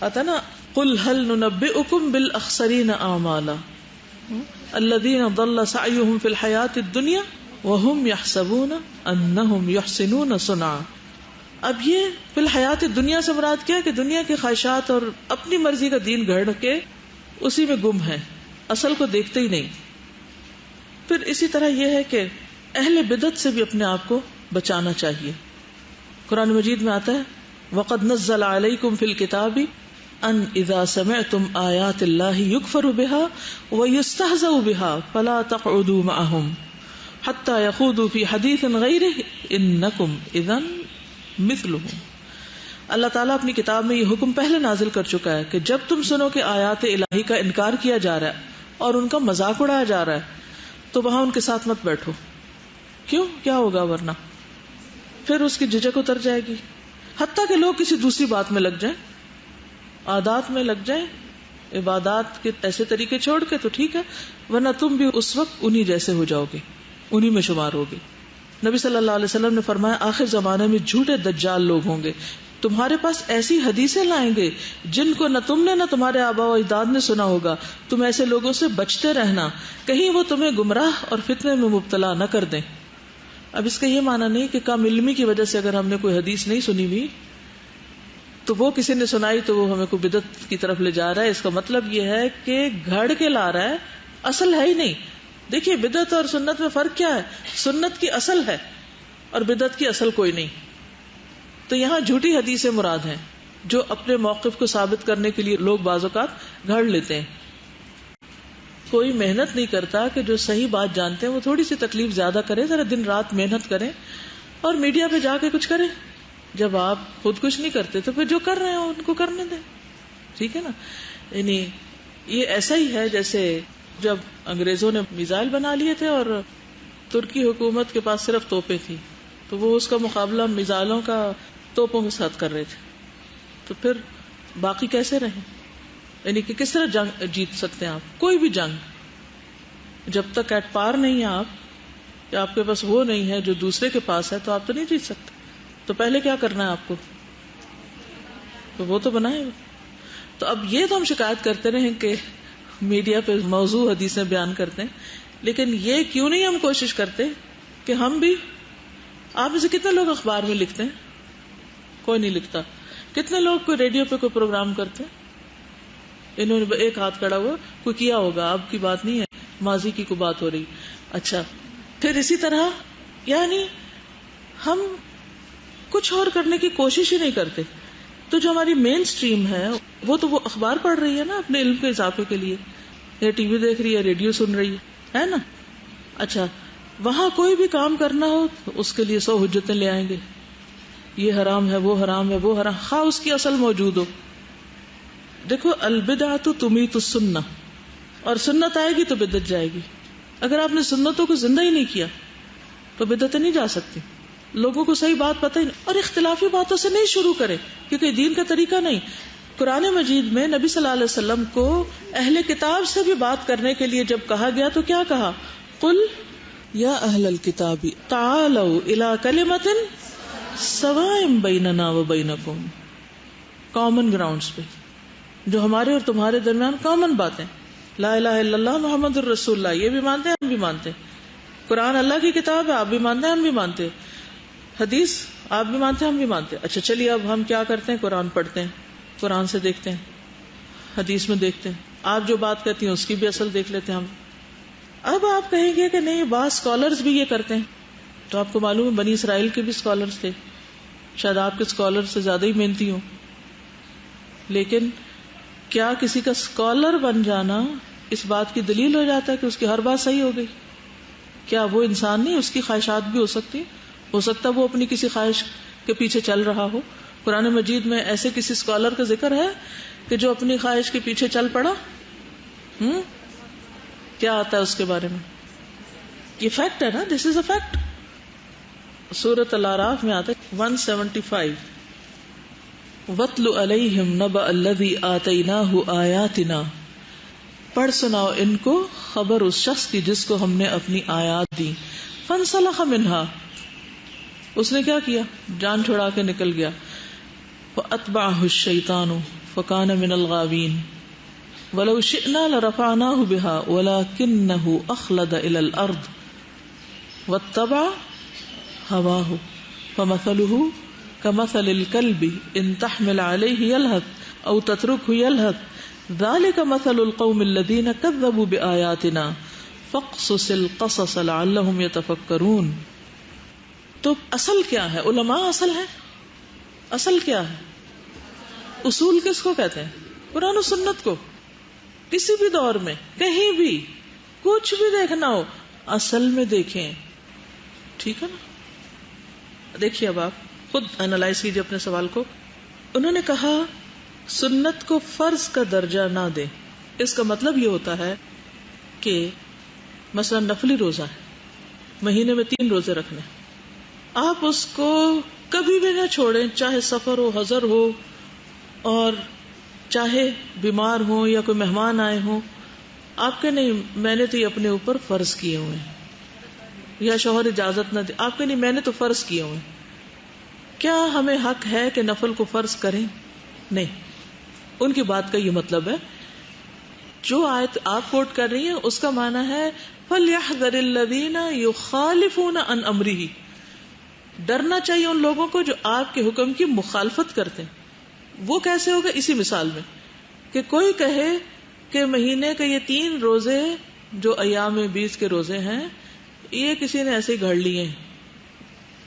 آتا نا قُلْ هَلْ نُنَبِّئُكُمْ بِالْأَخْسَرِينَ أَعْمَالًا الذين ضل سعيهم في الحياة الدنيا وهم يحسبون انهم يحسنون صنعا. اب یہ فی الحیات دنیا سے مراد کیا کہ دنیا کی خواہشات اور اپنی مرضی کا دین گھڑ کے اسی میں گم ہے, اصل کو دیکھتے ہی نہیں. پھر اسی طرح یہ ہے کہ اہل بدعت سے بھی اپنے آپ کو بچانا چاہیے. قرآن مجید میں آتا ہے وَقَدْ نَزَّلَ عَلَيْكُمْ فِي الْكِتَابِ ان اذا سمعتم آیات اللہ یکفر بها ویستہزأ بها فلا تقعدوا معهم حتى يخوضوا في حدیث غیرہ انکم اذا مثلهم. اللہ تعالیٰ اپنی کتاب میں یہ حکم پہلے نازل کر چکا ہے کہ جب تم سنو کہ آیات الہی کا انکار کیا جا رہا ہے اور ان کا مذاق اڑایا جا رہا ہے تو وہاں ان کے ساتھ مت بیٹھو. کیوں, کیا ہوگا ورنہ پھر اس کی جھجک اتر جائے گی, حتیٰ کہ لوگ کسی دوسری بات میں لگ جائیں, عادات میں لگ جائیں, عبادات کے ایسے طریقے چھوڑ کے, تو ٹھیک ہے, ورنہ تم بھی اس وقت انہی جیسے ہو جاؤ گے, انہی میں شمار ہوگے. نبی صلی اللہ علیہ وسلم نے فرمایا آخر زمانے میں جھوٹے دجال لوگ ہوں گے, تمہارے پاس ایسی حدیثیں لائیں گے جن کو نہ تم نے نہ تمہارے آباء و اجداد نے سنا ہوگا. تم ایسے لوگوں سے بچتے رہنا, کہیں وہ تمہیں گمراہ اور فتنے میں مبتلا نہ کر دیں. اب اس کا یہ معنی نہیں کہ کم علمی کی وجہ سے اگر ہم نے کوئی حدیث نہیں سنی ہوئی تو وہ کسی نے سنائی تو وہ ہمیں کوئی بدعت کی طرف لے جا رہا ہے. اس کا مطلب یہ ہے کہ گھڑ کے لا رہا ہے, اصل ہے ہی نہیں. دیکھیے بدعت اور سنت میں فرق کیا ہے, سنت کی اصل ہے اور بدعت کی اصل کوئی نہیں. تو یہاں جھوٹی حدیثیں مراد ہیں جو اپنے موقف کو ثابت کرنے کے لیے لوگ بعض اوقات گھڑ لیتے ہیں. کوئی محنت نہیں کرتا کہ جو صحیح بات جانتے ہیں وہ تھوڑی سی تکلیف زیادہ کریں, ذرا دن رات محنت کریں اور میڈیا پہ جا کے کچھ کریں. جب آپ خود کچھ نہیں کرتے تو پھر جو کر رہے ہیں ان کو کرنے دیں, ٹھیک ہے نا. یعنی یہ ایسا ہی ہے جیسے جب انگریزوں نے میزائل بنا لیے تھے اور ترکی حکومت کے پاس صرف توپیں تھی, تو وہ اس کا مقابلہ میزائلوں کا توپوں کے ساتھ کر رہے تھے. تو پھر باقی کیسے رہیں, یعنی کہ کس طرح جنگ جیت سکتے ہیں آپ؟ کوئی بھی جنگ جب تک ایٹ پار نہیں ہے آپ, یا آپ کے پاس وہ نہیں ہے جو دوسرے کے پاس ہے, تو آپ تو نہیں جیت سکتے. تو پہلے کیا کرنا ہے آپ کو, تو وہ تو بنائے. تو اب یہ تو ہم شکایت کرتے رہے کہ میڈیا پہ موضوع حدیثیں بیان کرتے ہیں, لیکن یہ کیوں نہیں ہم کوشش کرتے کہ ہم بھی, آپ میں سے کتنے لوگ اخبار میں لکھتے ہیں؟ کوئی نہیں لکھتا. کتنے لوگ کوئی ریڈیو پہ کوئی پروگرام کرتے ہیں؟ انہوں نے ایک ہاتھ کھڑا ہوا, کوئی کیا ہوگا, اب کی بات نہیں ہے, ماضی کی کوئی بات ہو رہی. اچھا, پھر اسی طرح یعنی ہم کچھ اور کرنے کی کوشش ہی نہیں کرتے. تو جو ہماری مین سٹریم ہے وہ تو وہ اخبار پڑھ رہی ہے نا اپنے علم کے اضافے کے لیے, یا ٹی وی دیکھ رہی ہے, ریڈیو سن رہی ہے نا. اچھا, وہاں کوئی بھی کام کرنا ہو تو اس کے لیے 100 حجتیں لے آئیں گے, یہ حرام ہے, وہ حرام ہے, وہ حرام, خواہ اس کی اصل موجود ہو. دیکھو البدعۃ تمیت السنہ, اور سنت آئے گی تو بدعت جائے گی. اگر آپ نے سنتوں کو زندہ ہی نہیں کیا تو بدعتیں نہیں جا سکتی. لوگوں کو صحیح بات پتہ ہی نہیں, اور اختلافی باتوں سے نہیں شروع کرے کیونکہ دین کا طریقہ نہیں. قرآن مجید میں نبی صلی اللہ علیہ وسلم کو اہل کتاب سے بھی بات کرنے کے لیے جب کہا گیا تو کیا کہا؟ قل یا اہل الکتاب تعالوا الی کلمۃ سواء بیننا وبینکم, کامن گراؤنڈز پہ, جو ہمارے اور تمہارے درمیان کامن باتیں. لا الہ الا اللہ محمد الرسول اللہ, یہ بھی مانتے ہیں, ہم بھی مانتے ہیں. قرآن اللہ کی کتاب ہے, آپ بھی مانتے ہیں, ہم بھی مانتے ہیں. حدیث آپ بھی مانتے ہیں, ہم بھی مانتے ہیں. اچھا چلیے, اب ہم کیا کرتے ہیں؟ قرآن پڑھتے ہیں, قرآن سے دیکھتے ہیں, حدیث میں دیکھتے ہیں, آپ جو بات کہتی ہیں اس کی بھی اصل دیکھ لیتے ہیں ہم. اب آپ کہیں گے کہ نہیں بعض اسکالرز بھی یہ کرتے ہیں, تو آپ کو معلوم ہے بنی اسرائیل کے بھی اسکالرز تھے, شاید آپ کے اسکالر سے زیادہ ہی محنتی ہوں. لیکن کیا کسی کا اسکالر بن جانا اس بات کی دلیل ہو جاتا ہے کہ اس کی ہر بات صحیح ہو گئی؟ کیا وہ انسان نہیں, اس کی خواہشات بھی ہو سکتی, ہو سکتا وہ اپنی کسی خواہش کے پیچھے چل رہا ہو. قرآن مجید میں ایسے کسی اسکالر کا ذکر ہے کہ جو اپنی خواہش کے پیچھے چل پڑا؟ کیا آتا ہے اس کے بارے میں؟ یہ فیکٹ ہے نا, دس از اے فیکٹ. سورۃ الاعراف میں آتا ہے 175, وَاتْلُ عَلَيْهِمْ نَبَأَ الَّذِي آتَيْنَاهُ آيَاتِنَا, پڑھ سناؤ ان کو خبر اس شخص کی جس کو ہم نے اپنی آیات دی. فَانْسَلَخَ مِنْهَا, اس نے کیا کیا؟ جان چھڑا کے نکل گیا. فَأَتْبَعَهُ الشَّيْطَانُ فَكَانَ مِنَ الْغَاوِينَ وَلَوْ شِئْنَا لَرَفَعْنَاهُ بِهَا وَلَكِنَّهُ أَخْلَدَ إِلَى الْأَرْضِ وَاتَّبَعَ هَوَاهُ فَمَثَلُهُ كمثل الكلب ان تحمل عليه يلهث او تتركه يلهث ذلك مثل القوم الذين كذبوا بآياتنا فاقصص القصص لعلهم يتفكرون. تو اصل کیا ہے؟ علماء اصل ہے. اصل کیا ہے؟ اصول کس کو کہتے ہیں؟ قرآن و سنت کو. کسی بھی دور میں کہیں بھی کچھ بھی دیکھنا ہو اصل میں دیکھیں, ٹھیک ہے نا. دیکھیے اب آپ خود اینالائز کیجیے اپنے سوال کو. انہوں نے کہا سنت کو فرض کا درجہ نہ دیں. اس کا مطلب یہ ہوتا ہے کہ مثلا نفلی روزہ ہے, مہینے میں 3 روزے رکھنے, آپ اس کو کبھی بھی نہ چھوڑیں, چاہے سفر ہو, حضر ہو, اور چاہے بیمار ہو یا کوئی مہمان آئے ہوں. آپ کے نہیں میں نے تو یہ اپنے اوپر فرض کیے ہوئے ہیں, یا شوہر اجازت نہ دے, آپ کے نہیں میں نے تو فرض کیے ہوئے ہیں. کیا ہمیں حق ہے کہ نفل کو فرض کریں؟ نہیں. ان کی بات کا یہ مطلب ہے, جو آیت آپ کوٹ کر رہی ہیں اس کا معنی ہے فَلْيَحْذَرِ الَّذِينَ يُخَالِفُونَ عَنْ أَمْرِهِ, ڈرنا چاہیے ان لوگوں کو جو آپ کے حکم کی مخالفت کرتے ہیں. وہ کیسے ہوگا؟ اسی مثال میں کہ کوئی کہے کہ مہینے کے یہ 3 روزے جو ایام 20 کے روزے ہیں یہ کسی نے ایسے ہی گھڑ لیے ہیں,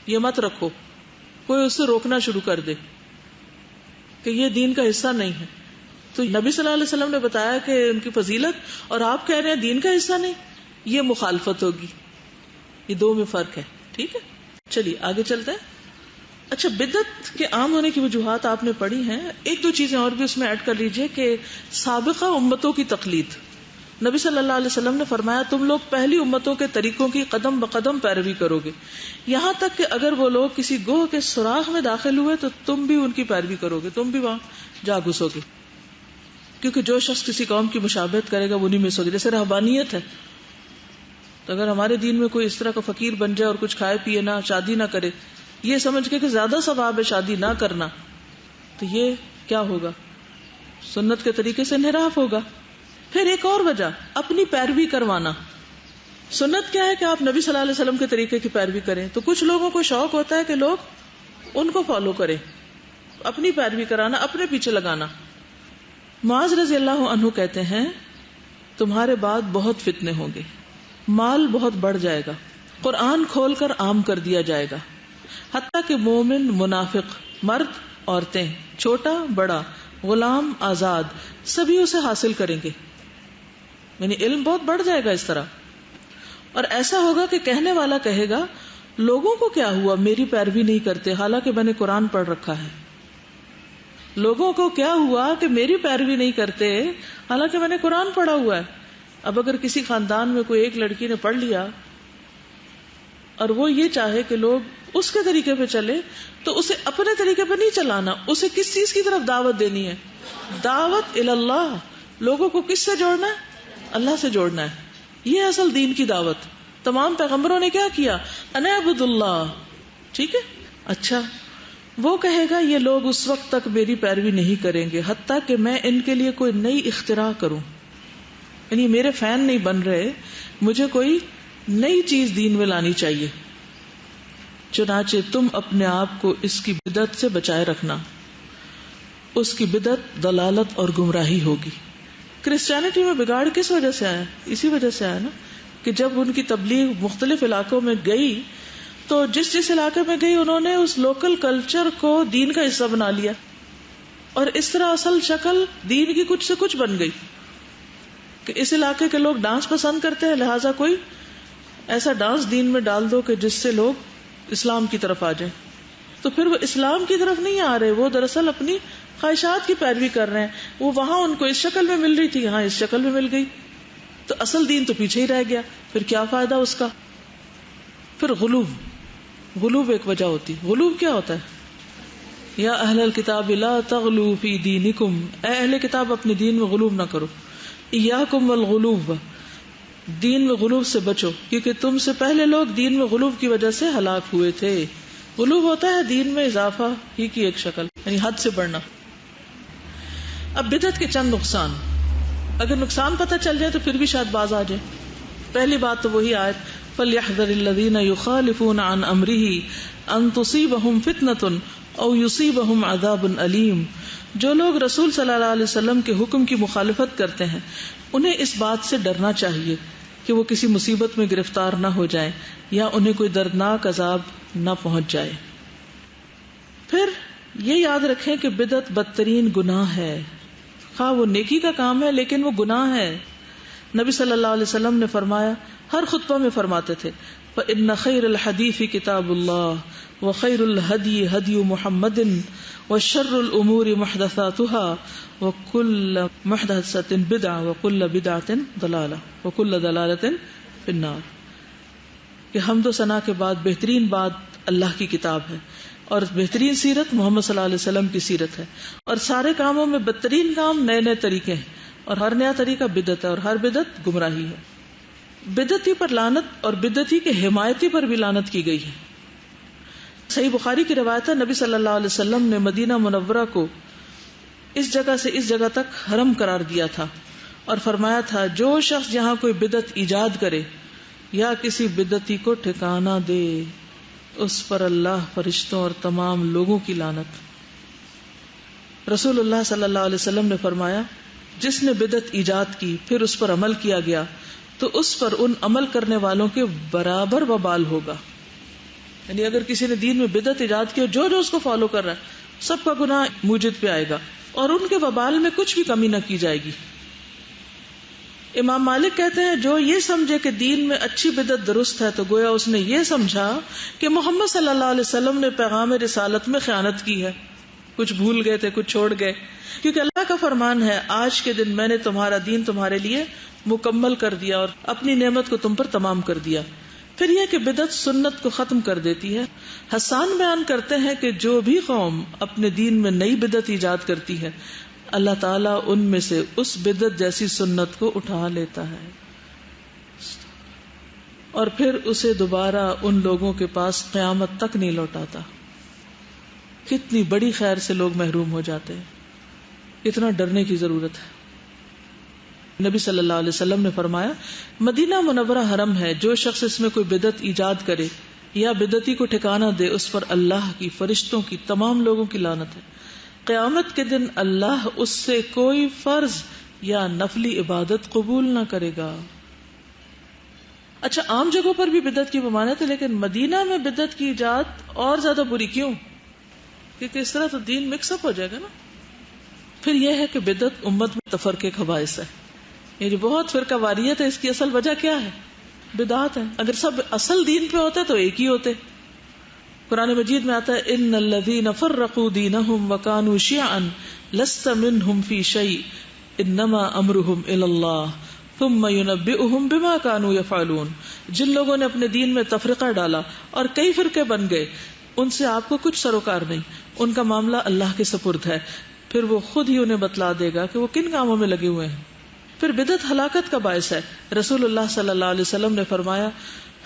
یہ مت رکھو. کوئی اس سے روکنا شروع کر دے کہ یہ دین کا حصہ نہیں ہے, تو نبی صلی اللہ علیہ وسلم نے بتایا کہ ان کی فضیلت, اور آپ کہہ رہے ہیں دین کا حصہ نہیں, یہ مخالفت ہوگی. یہ دو میں فرق ہے, ٹھیک ہے. چلیے آگے چلتے ہیں. اچھا, بدعت کے عام ہونے کی وجوہات آپ نے پڑھی ہیں. 1-2 چیزیں اور بھی اس میں ایڈ کر لیجئے کہ سابقہ امتوں کی تقلید. نبی صلی اللہ علیہ وسلم نے فرمایا تم لوگ پہلی امتوں کے طریقوں کی قدم بقدم پیروی کرو گے, یہاں تک کہ اگر وہ لوگ کسی گوہ کے سوراخ میں داخل ہوئے تو تم بھی ان کی پیروی کرو گے, تم بھی وہاں جا گھسو گے. کیونکہ جو شخص کسی قوم کی مشابہت کرے گا وہ نہیں مس ہوگی. جیسے رہبانیت ہے, تو اگر ہمارے دین میں کوئی اس طرح کا فقیر بن جائے اور کچھ کھائے پیے نہ, شادی نہ کرے, یہ سمجھ کے کہ زیادہ ثواب ہے شادی نہ کرنا, تو یہ کیا ہوگا؟ سنت کے طریقے سے انحراف ہوگا. پھر ایک اور وجہ, اپنی پیروی کروانا. سنت کیا ہے کہ آپ نبی صلی اللہ علیہ وسلم کے طریقے کی پیروی کریں, تو کچھ لوگوں کو شوق ہوتا ہے کہ لوگ ان کو فالو کریں, اپنی پیروی کرانا, اپنے پیچھے لگانا. معاذ رضی اللہ عنہ کہتے ہیں تمہارے بعد بہت فتنے ہوں گے، مال بہت بڑھ جائے گا، قرآن کھول کر عام کر دیا جائے گا، حتیٰ کہ مومن منافق، مرد عورتیں، چھوٹا بڑا، غلام آزاد، سبھی اسے حاصل کریں گے. یعنی علم بہت بڑھ جائے گا اس طرح. اور ایسا ہوگا کہ کہنے والا کہے گا لوگوں کو کیا ہوا میری پیروی نہیں کرتے حالانکہ میں نے قرآن پڑھ رکھا ہے. لوگوں کو کیا ہوا کہ میری پیروی نہیں کرتے حالانکہ میں نے قرآن پڑھا ہوا ہے. اب اگر کسی خاندان میں کوئی ایک لڑکی نے پڑھ لیا اور وہ یہ چاہے کہ لوگ اس کے طریقے پہ چلے تو اسے اپنے طریقے پہ نہیں چلانا، اسے کس چیز کی طرف دعوت دینی ہے؟ دعوت اللہ. لوگوں کو کس سے جوڑنا ہے؟ اللہ سے جوڑنا ہے. یہ اصل دین کی دعوت. تمام پیغمبروں نے کیا کیا؟ ان اعبدوا اللہ. ٹھیک ہے. اچھا وہ کہے گا یہ لوگ اس وقت تک میری پیروی نہیں کریں گے حتیٰ کہ میں ان کے لیے کوئی نئی اختراع کروں. یعنی میرے فین نہیں بن رہے، مجھے کوئی نئی چیز دین میں لانی چاہیے. چنانچہ تم اپنے آپ کو اس کی بدعت سے بچائے رکھنا. اس کی بدعت دلالت اور گمراہی ہوگی. کرسچینٹی میں بگاڑ کس وجہ سے آیا؟ اسی وجہ سے آیا نا کہ جب ان کی تبلیغ مختلف علاقوں میں گئی تو جس علاقے میں گئی انہوں نے اس لوکل کلچر کو دین کا حصہ بنا لیا اور اس طرح اصل شکل دین کی کچھ سے کچھ بن گئی کہ اس علاقے کے لوگ ڈانس پسند کرتے ہیں لہٰذا کوئی ایسا ڈانس دین میں ڈال دو کہ جس سے لوگ اسلام کی طرف آ جائیں. تو پھر وہ اسلام کی طرف نہیں آ رہے، وہ دراصل اپنی خواہشات کی پیروی کر رہے ہیں. وہ وہاں ان کو اس شکل میں مل رہی تھی، یہاں اس شکل میں مل گئی تو اصل دین تو پیچھے ہی رہ گیا. پھر کیا فائدہ اس کا؟ پھر غلوب ایک وجہ ہوتی. غلوب کیا ہوتا ہے؟ یا اہل الکتاب لا تغلوا فی دینکم، اے اہل کتاب اپنے دین میں غلوب نہ کرو. ایاکم والغلوب، دین میں غلوب سے بچو کیونکہ تم سے پہلے لوگ دین میں غلوب کی وجہ سے ہلاک ہوئے تھے. غلوب ہوتا ہے دین میں اضافہ ہی کی ایک شکل، یعنی حد سے بڑھنا. اب بدعت کے چند نقصان، اگر نقصان پتہ چل جائے تو پھر بھی شاید باز آ جائے. پہلی بات تو وہی آیت فَلْيَحْذَرِ الَّذِينَ يُخَالِفُونَ عَنْ أَمْرِهِ أَن تُصِيبَهُمْ فِتْنَةٌ أَوْ يُصِيبَهُمْ عَذَابٌ أَلِيمٌ. جو لوگ رسول صلی اللہ علیہ وسلم کے حکم کی مخالفت کرتے ہیں انہیں اس بات سے ڈرنا چاہیے کہ وہ کسی مصیبت میں گرفتار نہ ہو جائیں یا انہیں کوئی دردناک عذاب نہ پہنچ جائے. پھر یہ یاد رکھیں کہ بدعت بدترین گناہ ہے. خواہ وہ نیکی کا کام ہے لیکن وہ گناہ ہے. نبی صلی اللہ علیہ وسلم نے فرمایا، ہر خطبہ میں فرماتے تھے فَإِنَّ خَيْرَ الْحَدِيثِ كِتَابُ اللَّهِ وَخَيْرُ الْهَدْيِ هَدْيُ مُحَمَّدٍ وَشَرُّ الْأُمُورِ مُحْدَثَاتُهَا وَكُلُّ مُحْدَثَةٍ بِدْعَةٌ وَكُلُّ بِدْعَةٍ ضَلَالَةٌ وَكُلُّ ضَلَالَةٍ فِي النَّارِ. کہ حمد و ثنا کے بعد بہترین بات اللہ کی کتاب ہے اور بہترین سیرت محمد صلی اللہ علیہ وسلم کی سیرت ہے، اور سارے کاموں میں بدترین کام نئے نئے طریقے ہیں اور ہر نیا طریقہ بدعت ہے اور ہر بدعت گمراہی ہے. بدعتی پر لعنت اور بدعتی کے حمایتی پر بھی لعنت کی گئی ہے. صحیح بخاری کی روایت ہے نبی صلی اللہ علیہ وسلم نے مدینہ منورہ کو اس جگہ سے اس جگہ تک حرم قرار دیا تھا اور فرمایا تھا جو شخص یہاں کوئی بدعت ایجاد کرے یا کسی بدعتی کو ٹھکانہ دے اس پر اللہ، فرشتوں اور تمام لوگوں کی لعنت. رسول اللہ صلی اللہ علیہ وسلم نے فرمایا جس نے بدعت ایجاد کی پھر اس پر عمل کیا گیا تو اس پر ان عمل کرنے والوں کے برابر وبال ہوگا. یعنی اگر کسی نے دین میں بدعت ایجاد کی جو اس کو فالو کر رہا ہے سب کا گناہ موجد پہ آئے گا اور ان کے وبال میں کچھ بھی کمی نہ کی جائے گی. امام مالک کہتے ہیں جو یہ سمجھے کہ دین میں اچھی بدعت درست ہے تو گویا اس نے یہ سمجھا کہ محمد صلی اللہ علیہ وسلم نے پیغام رسالت میں خیانت کی ہے. کچھ بھول گئے تھے، کچھ چھوڑ گئے، کیونکہ اللہ کا فرمان ہے آج کے دن میں نے تمہارا دین تمہارے لیے مکمل کر دیا اور اپنی نعمت کو تم پر تمام کر دیا. پھر یہ کہ بدعت سنت کو ختم کر دیتی ہے. حسان بیان کرتے ہیں کہ جو بھی قوم اپنے دین میں نئی بدعت ایجاد کرتی ہے اللہ تعالیٰ ان میں سے اس بدعت جیسی سنت کو اٹھا لیتا ہے اور پھر اسے دوبارہ ان لوگوں کے پاس قیامت تک نہیں لوٹاتا. کتنی بڑی خیر سے لوگ محروم ہو جاتے ہیں. اتنا ڈرنے کی ضرورت ہے. نبی صلی اللہ علیہ وسلم نے فرمایا مدینہ منورہ حرم ہے، جو شخص اس میں کوئی بدعت ایجاد کرے یا بدعتی کو ٹھکانہ دے اس پر اللہ کی، فرشتوں کی، تمام لوگوں کی لعنت ہے. قیامت کے دن اللہ اس سے کوئی فرض یا نفلی عبادت قبول نہ کرے گا. اچھا عام جگہوں پر بھی بدعت کی ممانعت ہے، لیکن مدینہ میں بدعت کی ایجاد اور زیادہ بری کیوں؟ کیونکہ اس طرح تو دین مکس اپ ہو جائے گا نا. پھر یہ ہے کہ بدعت امت میں تفرقے کا باعث ہے. یہ جو بہت فرقہ واریت ہے، اس کی اصل وجہ کیا ہے؟ بدعات ہے. اگر سب اصل دین پہ ہوتے تو ایک ہی ہوتے. قرآن مجید میں آتا ہے ان الذین فرقوا دینہم وکانوا شیعا لست منہم فی شیء انما امرہم الی اللہ ثم ينبئهم بما كانوا يفعلون. جن لوگوں نے اپنے دین میں تفرقہ ڈالا اور کئی فرقے بن گئے، ان سے آپ کو کچھ سروکار نہیں، ان کا معاملہ اللہ کے سپرد ہے، پھر وہ خود ہی انہیں بتلا دے گا کہ وہ کن کاموں میں لگے ہوئے ہیں. پھر بدعت ہلاکت کا باعث ہے. رسول اللہ صلی اللہ علیہ وسلم نے فرمایا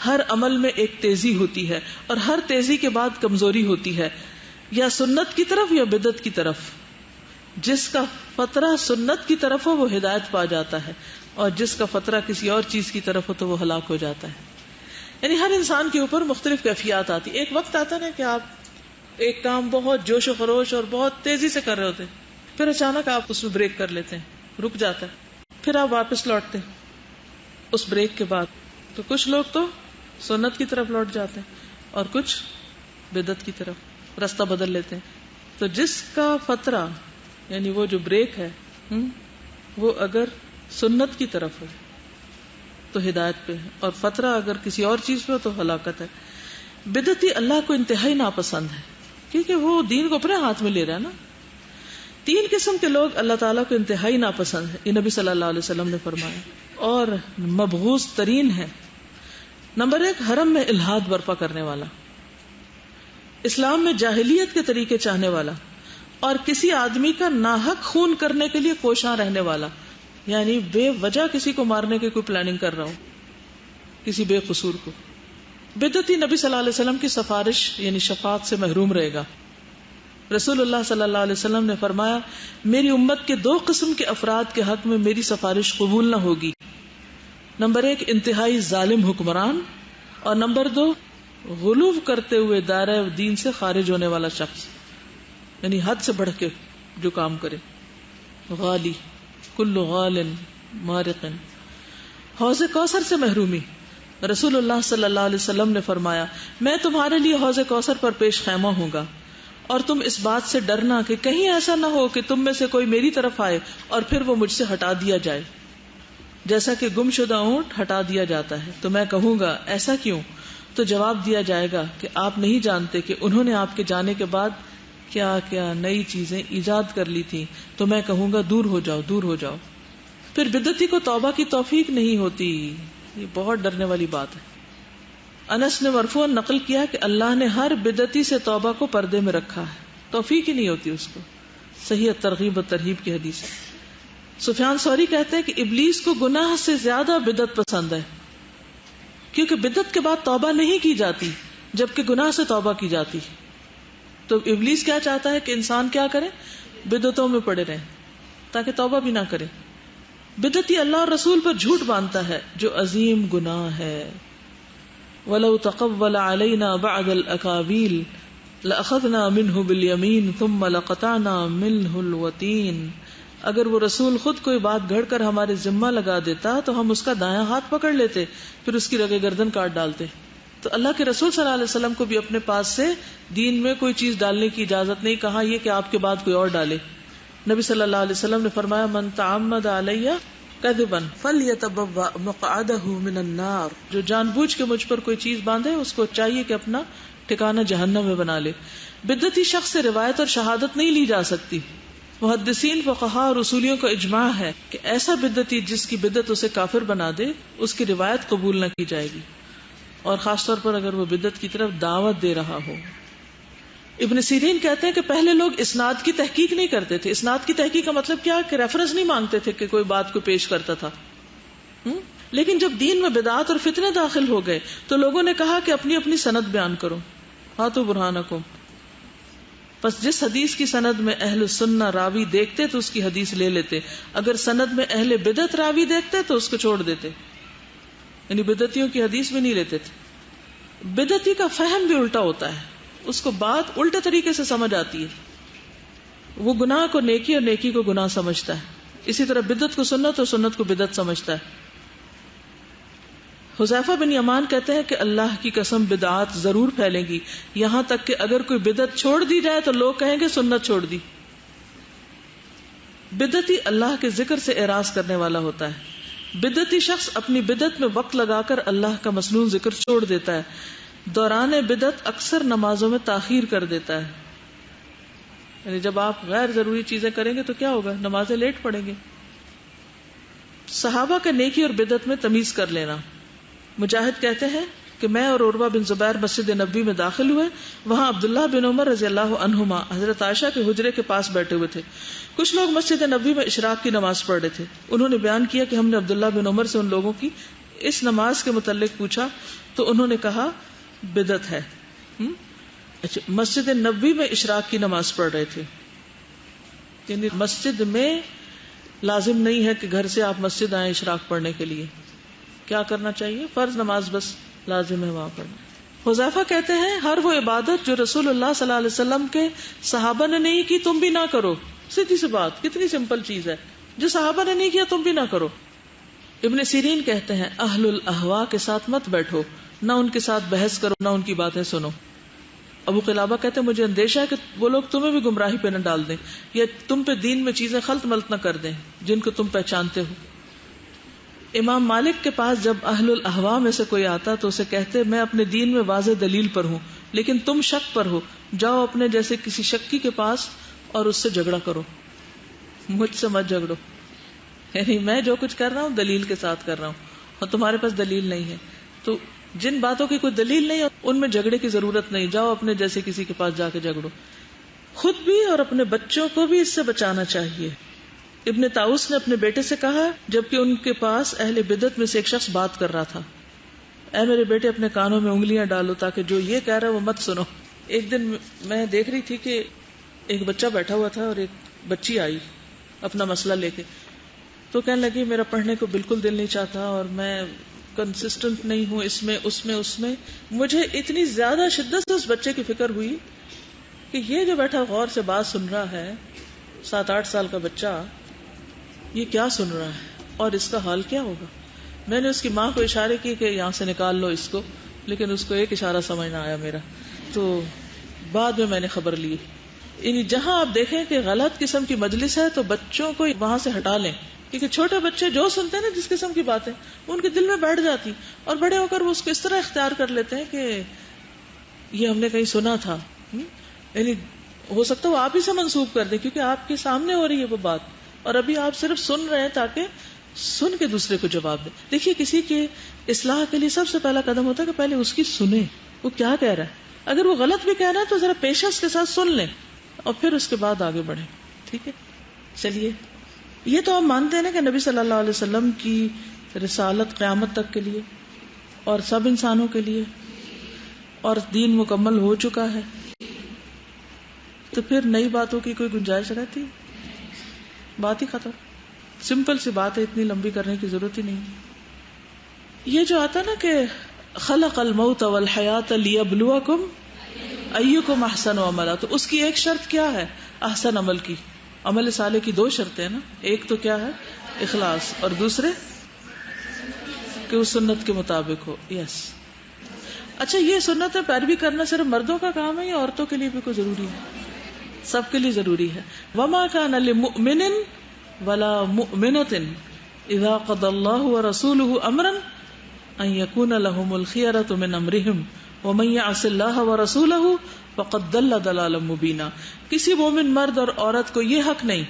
ہر عمل میں ایک تیزی ہوتی ہے اور ہر تیزی کے بعد کمزوری ہوتی ہے، یا سنت کی طرف یا بدعت کی طرف. جس کا فطرہ سنت کی طرف ہو وہ ہدایت پا جاتا ہے، اور جس کا فطرہ کسی اور چیز کی طرف ہو تو وہ ہلاک ہو جاتا ہے. یعنی ہر انسان کے اوپر مختلف کیفیات آتی. ایک وقت آتا ہے کہ آپ ایک کام بہت جوش و خروش اور بہت تیزی سے کر رہے ہوتے ہیں، پھر اچانک آپ اس میں بریک کر لیتے ہیں، رک جاتا ہے، پھر آپ واپس لوٹتے ہیں اس بریک کے بعد. تو کچھ لوگ تو سنت کی طرف لوٹ جاتے ہیں اور کچھ بدعت کی طرف راستہ بدل لیتے ہیں. تو جس کا فطرہ یعنی وہ جو بریک ہے وہ اگر سنت کی طرف ہے تو ہدایت پہ ہے، اور فطرہ اگر کسی اور چیز پہ ہو تو ہلاکت ہے. بدعتی اللہ کو انتہائی ناپسند ہے، کیونکہ وہ دین کو اپنے ہاتھ میں لے رہا ہے نا. 3 قسم کے لوگ اللہ تعالیٰ کو انتہائی ناپسند ہے، یہ نبی صلی اللہ علیہ وسلم نے فرمایا، اور مبغوض ترین ہے. نمبر 1، حرم میں الحاد برپا کرنے والا، اسلام میں جاہلیت کے طریقے چاہنے والا، اور کسی آدمی کا ناحق خون کرنے کے لیے کوشاں رہنے والا. یعنی بے وجہ کسی کو مارنے کی کوئی پلاننگ کر رہا ہو، کسی بے قصور کو. بدعتی نبی صلی اللہ علیہ وسلم کی سفارش یعنی شفاعت سے محروم رہے گا. رسول اللہ صلی اللہ علیہ وسلم نے فرمایا میری امت کے 2 قسم کے افراد کے حق میں میری سفارش قبول نہ ہوگی. نمبر 1، انتہائی ظالم حکمران، اور نمبر 2، غلو کرتے ہوئے دائرہ دین سے خارج ہونے والا شخص، یعنی حد سے بڑھ کے جو کام کرے. غالی، کل غال مارق. حوض کوثر سے محرومی، رسول اللہ صلی اللہ علیہ وسلم نے فرمایا میں تمہارے لیے حوض کوثر پر پیش خیمہ ہوں گا، اور تم اس بات سے ڈرنا کہ کہیں ایسا نہ ہو کہ تم میں سے کوئی میری طرف آئے اور پھر وہ مجھ سے ہٹا دیا جائے، جیسا کہ گم شدہ اونٹ ہٹا دیا جاتا ہے. تو میں کہوں گا ایسا کیوں؟ تو جواب دیا جائے گا کہ آپ نہیں جانتے کہ انہوں نے آپ کے جانے کے بعد کیا کیا نئی چیزیں ایجاد کر لی تھی. تو میں کہوں گا دور ہو جاؤ، دور ہو جاؤ. پھر بدعتی کو توبہ کی توفیق نہیں ہوتی. یہ بہت ڈرنے والی بات ہے. انس نے مرفوعاً نقل کیا کہ اللہ نے ہر بدعتی سے توبہ کو پردے میں رکھا ہے، توفیق ہی نہیں ہوتی اس کو. صحیح ترغیب و ترہیب کی حدیث. سفیان ثوری کہتے ہیں کہ ابلیس کو گناہ سے زیادہ بدعت پسند ہے، کیونکہ بدعت کے بعد توبہ نہیں کی جاتی جبکہ گناہ سے توبہ کی جاتی. تو ابلیس کیا چاہتا ہے کہ انسان کیا کرے؟ بدعتوں میں پڑے رہے تاکہ توبہ بھی نہ کرے. بدعتی اللہ اور رسول پر جھوٹ باندھتا ہے جو عظیم گناہ ہے. وَلَوْ تَقَوَّلَ عَلَيْنَا بَعْضَ الْأَقَاوِيلِ لَأَخَذْنَا مِنْهُ بِالْيَمِينِ ثُمَّ لَقَطَعْنَا مِنْهُ الْوَتِينَ. اگر وہ رسول خود کوئی بات گھڑ کر ہمارے ذمہ لگا دیتا تو ہم اس کا دایاں ہاتھ پکڑ لیتے، پھر اس کی رگے گردن کاٹ ڈالتے. تو اللہ کے رسول صلی اللہ علیہ وسلم کو بھی اپنے پاس سے دین میں کوئی چیز ڈالنے کی اجازت نہیں. کہا یہ کہ آپ کے بعد کوئی اور ڈالے. نبی صلی اللہ علیہ وسلم نے فرمایا من تعمد علیہ کذبا فلیتبوأ مقعدہ من النار. جو جان بوجھ کے مجھ پر کوئی چیز باندھے اس کو چاہیے کہ اپنا ٹھکانہ جہنم میں بنا لے. بدعتی شخص سے روایت اور شہادت نہیں لی جا سکتی. محدثین، فقہاء اور اصولیوں کا اجماع ہے کہ ایسا بدعتی جس کی بدعت اسے کافر بنا دے اس کی روایت قبول نہ کی جائے گی، اور خاص طور پر اگر وہ بدعت کی طرف دعوت دے رہا ہو. ابن سیرین کہتے ہیں کہ پہلے لوگ اسناد کی تحقیق نہیں کرتے تھے. اسناد کی تحقیق کا مطلب کیا کہ ریفرنس نہیں مانگتے تھے کہ کوئی بات کو پیش کرتا تھا. لیکن جب دین میں بدعات اور فتنے داخل ہو گئے تو لوگوں نے کہا کہ اپنی اپنی سند بیان کرو، ہاتھوں برہانکم. بس جس حدیث کی سند میں اہل سنہ راوی دیکھتے تو اس کی حدیث لے لیتے، اگر سند میں اہل بدعت راوی دیکھتے تو اس کو چھوڑ دیتے. یعنی بدعتیوں کی حدیث بھی نہیں لیتے تھے. بدعتی کا فہم بھی الٹا ہوتا ہے، اس کو بات الٹے طریقے سے سمجھ آتی ہے. وہ گناہ کو نیکی اور نیکی کو گناہ سمجھتا ہے. اسی طرح بدعت کو سنت اور سنت کو بدعت سمجھتا ہے. حذیفہ بن یمان کہتے ہیں کہ اللہ کی قسم بدعات ضرور پھیلیں گی، یہاں تک کہ اگر کوئی بدعت چھوڑ دی جائے تو لوگ کہیں گے سنت چھوڑ دی. بدعتی اللہ کے ذکر سے اعراض کرنے والا ہوتا ہے. بدعتی شخص اپنی بدعت میں وقت لگا کر اللہ کا مسنون ذکر چھوڑ دیتا ہے. دوران بدعت اکثر نمازوں میں تاخیر کر دیتا ہے. یعنی جب آپ غیر ضروری چیزیں کریں گے تو کیا ہوگا؟ نمازیں لیٹ پڑیں گے. صحابہ کا نیکی اور بدعت میں تمیز کر لینا. مجاہد کہتے ہیں کہ میں اور عروہ بن زبیر مسجد نبوی میں داخل ہوئے. وہاں عبداللہ بن عمر رضی اللہ عنہما حضرت عائشہ کے حجرے کے پاس بیٹھے ہوئے تھے. کچھ لوگ مسجد نبوی میں اشراق کی نماز پڑھ رہے تھے. انہوں نے بیان کیا کہ ہم نے عبداللہ بن عمر سے ان لوگوں کی اس نماز کے متعلق پوچھا تو انہوں نے کہا بدعت ہے. اچھا، مسجد نبوی میں اشراق کی نماز پڑھ رہے تھے، یعنی مسجد میں لازم نہیں ہے کہ گھر سے آپ مسجد آئیں اشراق پڑھنے کے لیے. کیا کرنا چاہیے؟ فرض نماز بس لازم ہے وہاں پڑھنا. حذیفہ کہتے ہیں ہر وہ عبادت جو رسول اللہ صلی اللہ علیہ وسلم کے صحابہ نے نہیں کی تم بھی نہ کرو. سیدھی سی بات، کتنی سمپل چیز ہے. جو صحابہ نے نہیں کیا تم بھی نہ کرو. ابن سیرین کہتے ہیں اہل الاہواء کے ساتھ مت بیٹھو، نہ ان کے ساتھ بحث کرو، نہ ان کی باتیں سنو. ابو قلابہ کہتے ہیں مجھے اندیشہ ہے کہ وہ لوگ تمہیں بھی گمراہی پہ نہ ڈال دیں یا تم پہ دین میں چیزیں خلط ملط نہ کر دیں جن کو تم پہچانتے ہو. امام مالک کے پاس جب اہل الاہواء میں سے کوئی آتا تو اسے کہتے میں اپنے دین میں واضح دلیل پر ہوں لیکن تم شک پر ہو، جاؤ اپنے جیسے کسی شکی کے پاس اور اس سے جھگڑا کرو، مجھ سے مت جھگڑو. یعنی میں جو کچھ کر رہا ہوں دلیل کے ساتھ کر رہا ہوں اور تمہارے پاس دلیل نہیں ہے، تو جن باتوں کی کوئی دلیل نہیں ان میں جھگڑے کی ضرورت نہیں، جاؤ اپنے جیسے کسی کے پاس جا کے جھگڑو. خود بھی اور اپنے بچوں کو بھی اس سے بچانا چاہیے. ابن طاؤس نے اپنے بیٹے سے کہا جبکہ ان کے پاس اہل بدعت میں سے ایک شخص بات کر رہا تھا، اے میرے بیٹے اپنے کانوں میں انگلیاں ڈالو تاکہ جو یہ کہہ رہا ہے وہ مت سنو. ایک دن میں دیکھ رہی تھی کہ ایک بچہ بیٹھا ہوا تھا اور ایک بچی آئی اپنا مسئلہ لے کے، تو کہنے لگی میرا پڑھنے کو بالکل دل نہیں چاہتا اور میں کنسسٹنٹ نہیں ہوں اس میں. مجھے اتنی زیادہ شدت سے اس بچے کی فکر ہوئی کہ یہ جو بیٹھا غور سے بات سن رہا ہے 7-8 سال کا بچہ، یہ کیا سن رہا ہے اور اس کا حال کیا ہوگا. میں نے اس کی ماں کو اشارے کی کہ یہاں سے نکال لو اس کو، لیکن اس کو ایک اشارہ سمجھ نہ آیا میرا. تو بعد میں نے خبر لی. یعنی جہاں آپ دیکھیں کہ غلط قسم کی مجلس ہے تو بچوں کو وہاں سے ہٹا لیں، کیونکہ چھوٹے بچے جو سنتے ہیں نا جس قسم کی باتیں ان کے دل میں بیٹھ جاتی اور بڑے ہو کر وہ اس کو اس طرح اختیار کر لیتے ہیں کہ یہ ہم نے کہیں سنا تھا. یعنی ہو سکتا ہے وہ آپ ہی سے منسوب کر دیں کیونکہ آپ کے سامنے ہو رہی ہے وہ بات اور ابھی آپ صرف سن رہے ہیں تاکہ سن کے دوسرے کو جواب دیں. دیکھیے کسی کے اصلاح کے لیے سب سے پہلا قدم ہوتا ہے کہ پہلے اس کی سنیں وہ کیا کہہ رہا ہے. اگر وہ غلط بھی کہہ رہا ہے تو ذرا پیشنس کے ساتھ سن لیں اور پھر اس کے بعد آگے بڑھیں. ٹھیک ہے، چلیے. یہ تو ہم مانتے ہیں نا کہ نبی صلی اللہ علیہ وسلم کی رسالت قیامت تک کے لیے اور سب انسانوں کے لیے اور دین مکمل ہو چکا ہے، تو پھر نئی باتوں کی کوئی گنجائش رہتی؟ بات ہی ختم. سمپل سی بات ہے، اتنی لمبی کرنے کی ضرورت ہی نہیں. یہ جو آتا نا کہ خلق الموت والحیات لیبلوکم ایکم احسن عملا، تو اس کی ایک شرط کیا ہے؟ احسن عمل کی. عمل صالح کی 2 شرطیں ہیں نا، ایک تو کیا ہے؟ اخلاص، اور دوسرے کہ وہ سنت کے مطابق ہو. یس. اچھا، یہ سنت پیروی کرنا صرف مردوں کا کام ہے یا عورتوں کے لیے بھی کوئی ضروری ہے؟ سب کے لیے ضروری ہے. وما كان لمؤمن ولا مؤمنة اذا قضى الله ورسوله امرا ان يكون لهم الخيرة من امرهم ومن يعص الله ورسوله فقد ضل ضلالا مبینا. کسی مومن مرد اور عورت کو یہ حق نہیں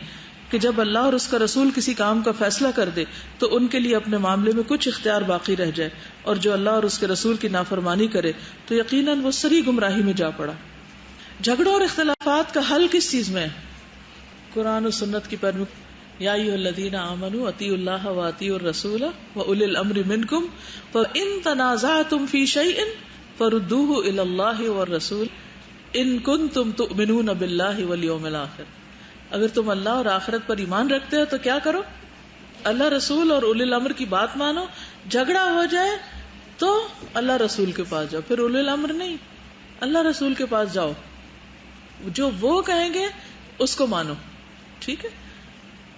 کہ جب اللہ اور اس کا رسول کسی کام کا فیصلہ کر دے تو ان کے لیے اپنے معاملے میں کچھ اختیار باقی رہ جائے، اور جو اللہ اور اس کے رسول کی نافرمانی کرے تو یقیناً وہ سری گمراہی میں جا پڑا. جھگڑوں اور اختلافات کا حل کس چیز میں؟ قرآن و سنت کی پیروی. یا ایھا الذین آمنوا اطیعوا اللہ واطیعوا الرسول واولی الامر منکم فان تنازعتم فی شیء فردوہ الی اللہ والرسول ان کنتم تؤمنون باللہ والیوم الآخر. اگر تم اللہ اور آخرت پر ایمان رکھتے ہو تو کیا کرو؟ اللہ رسول اور اولی الامر کی بات مانو. جھگڑا ہو جائے تو اللہ رسول کے پاس جاؤ، پھر اولی الامر نہیں، اللہ رسول کے پاس جاؤ. جو وہ کہیں گے اس کو مانو. ٹھیک ہے.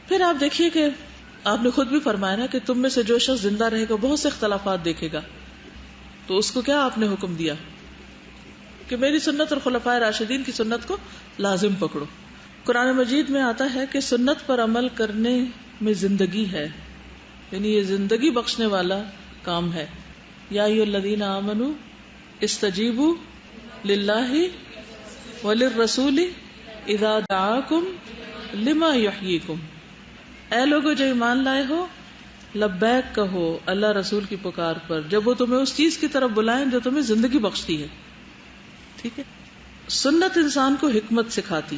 پھر آپ دیکھیے کہ آپ نے خود بھی فرمایا نا کہ تم میں سے جو شخص زندہ رہے گا بہت سے اختلافات دیکھے گا, تو اس کو کیا آپ نے حکم دیا کہ میری سنت اور خلفائے راشدین کی سنت کو لازم پکڑو. قرآن مجید میں آتا ہے کہ سنت پر عمل کرنے میں زندگی ہے, یعنی یہ زندگی بخشنے والا کام ہے. یا ایھا الذین آمنوا استجیبوا للہ وللرسول اذا دعاکم لما یحییکم. اے لوگو جو ایمان لائے ہو, لبیک کہو اللہ رسول کی پکار پر جب وہ تمہیں اس چیز کی طرف بلائیں جو تمہیں زندگی بخشتی ہے. ٹھیک ہے. سنت انسان کو حکمت سکھاتی.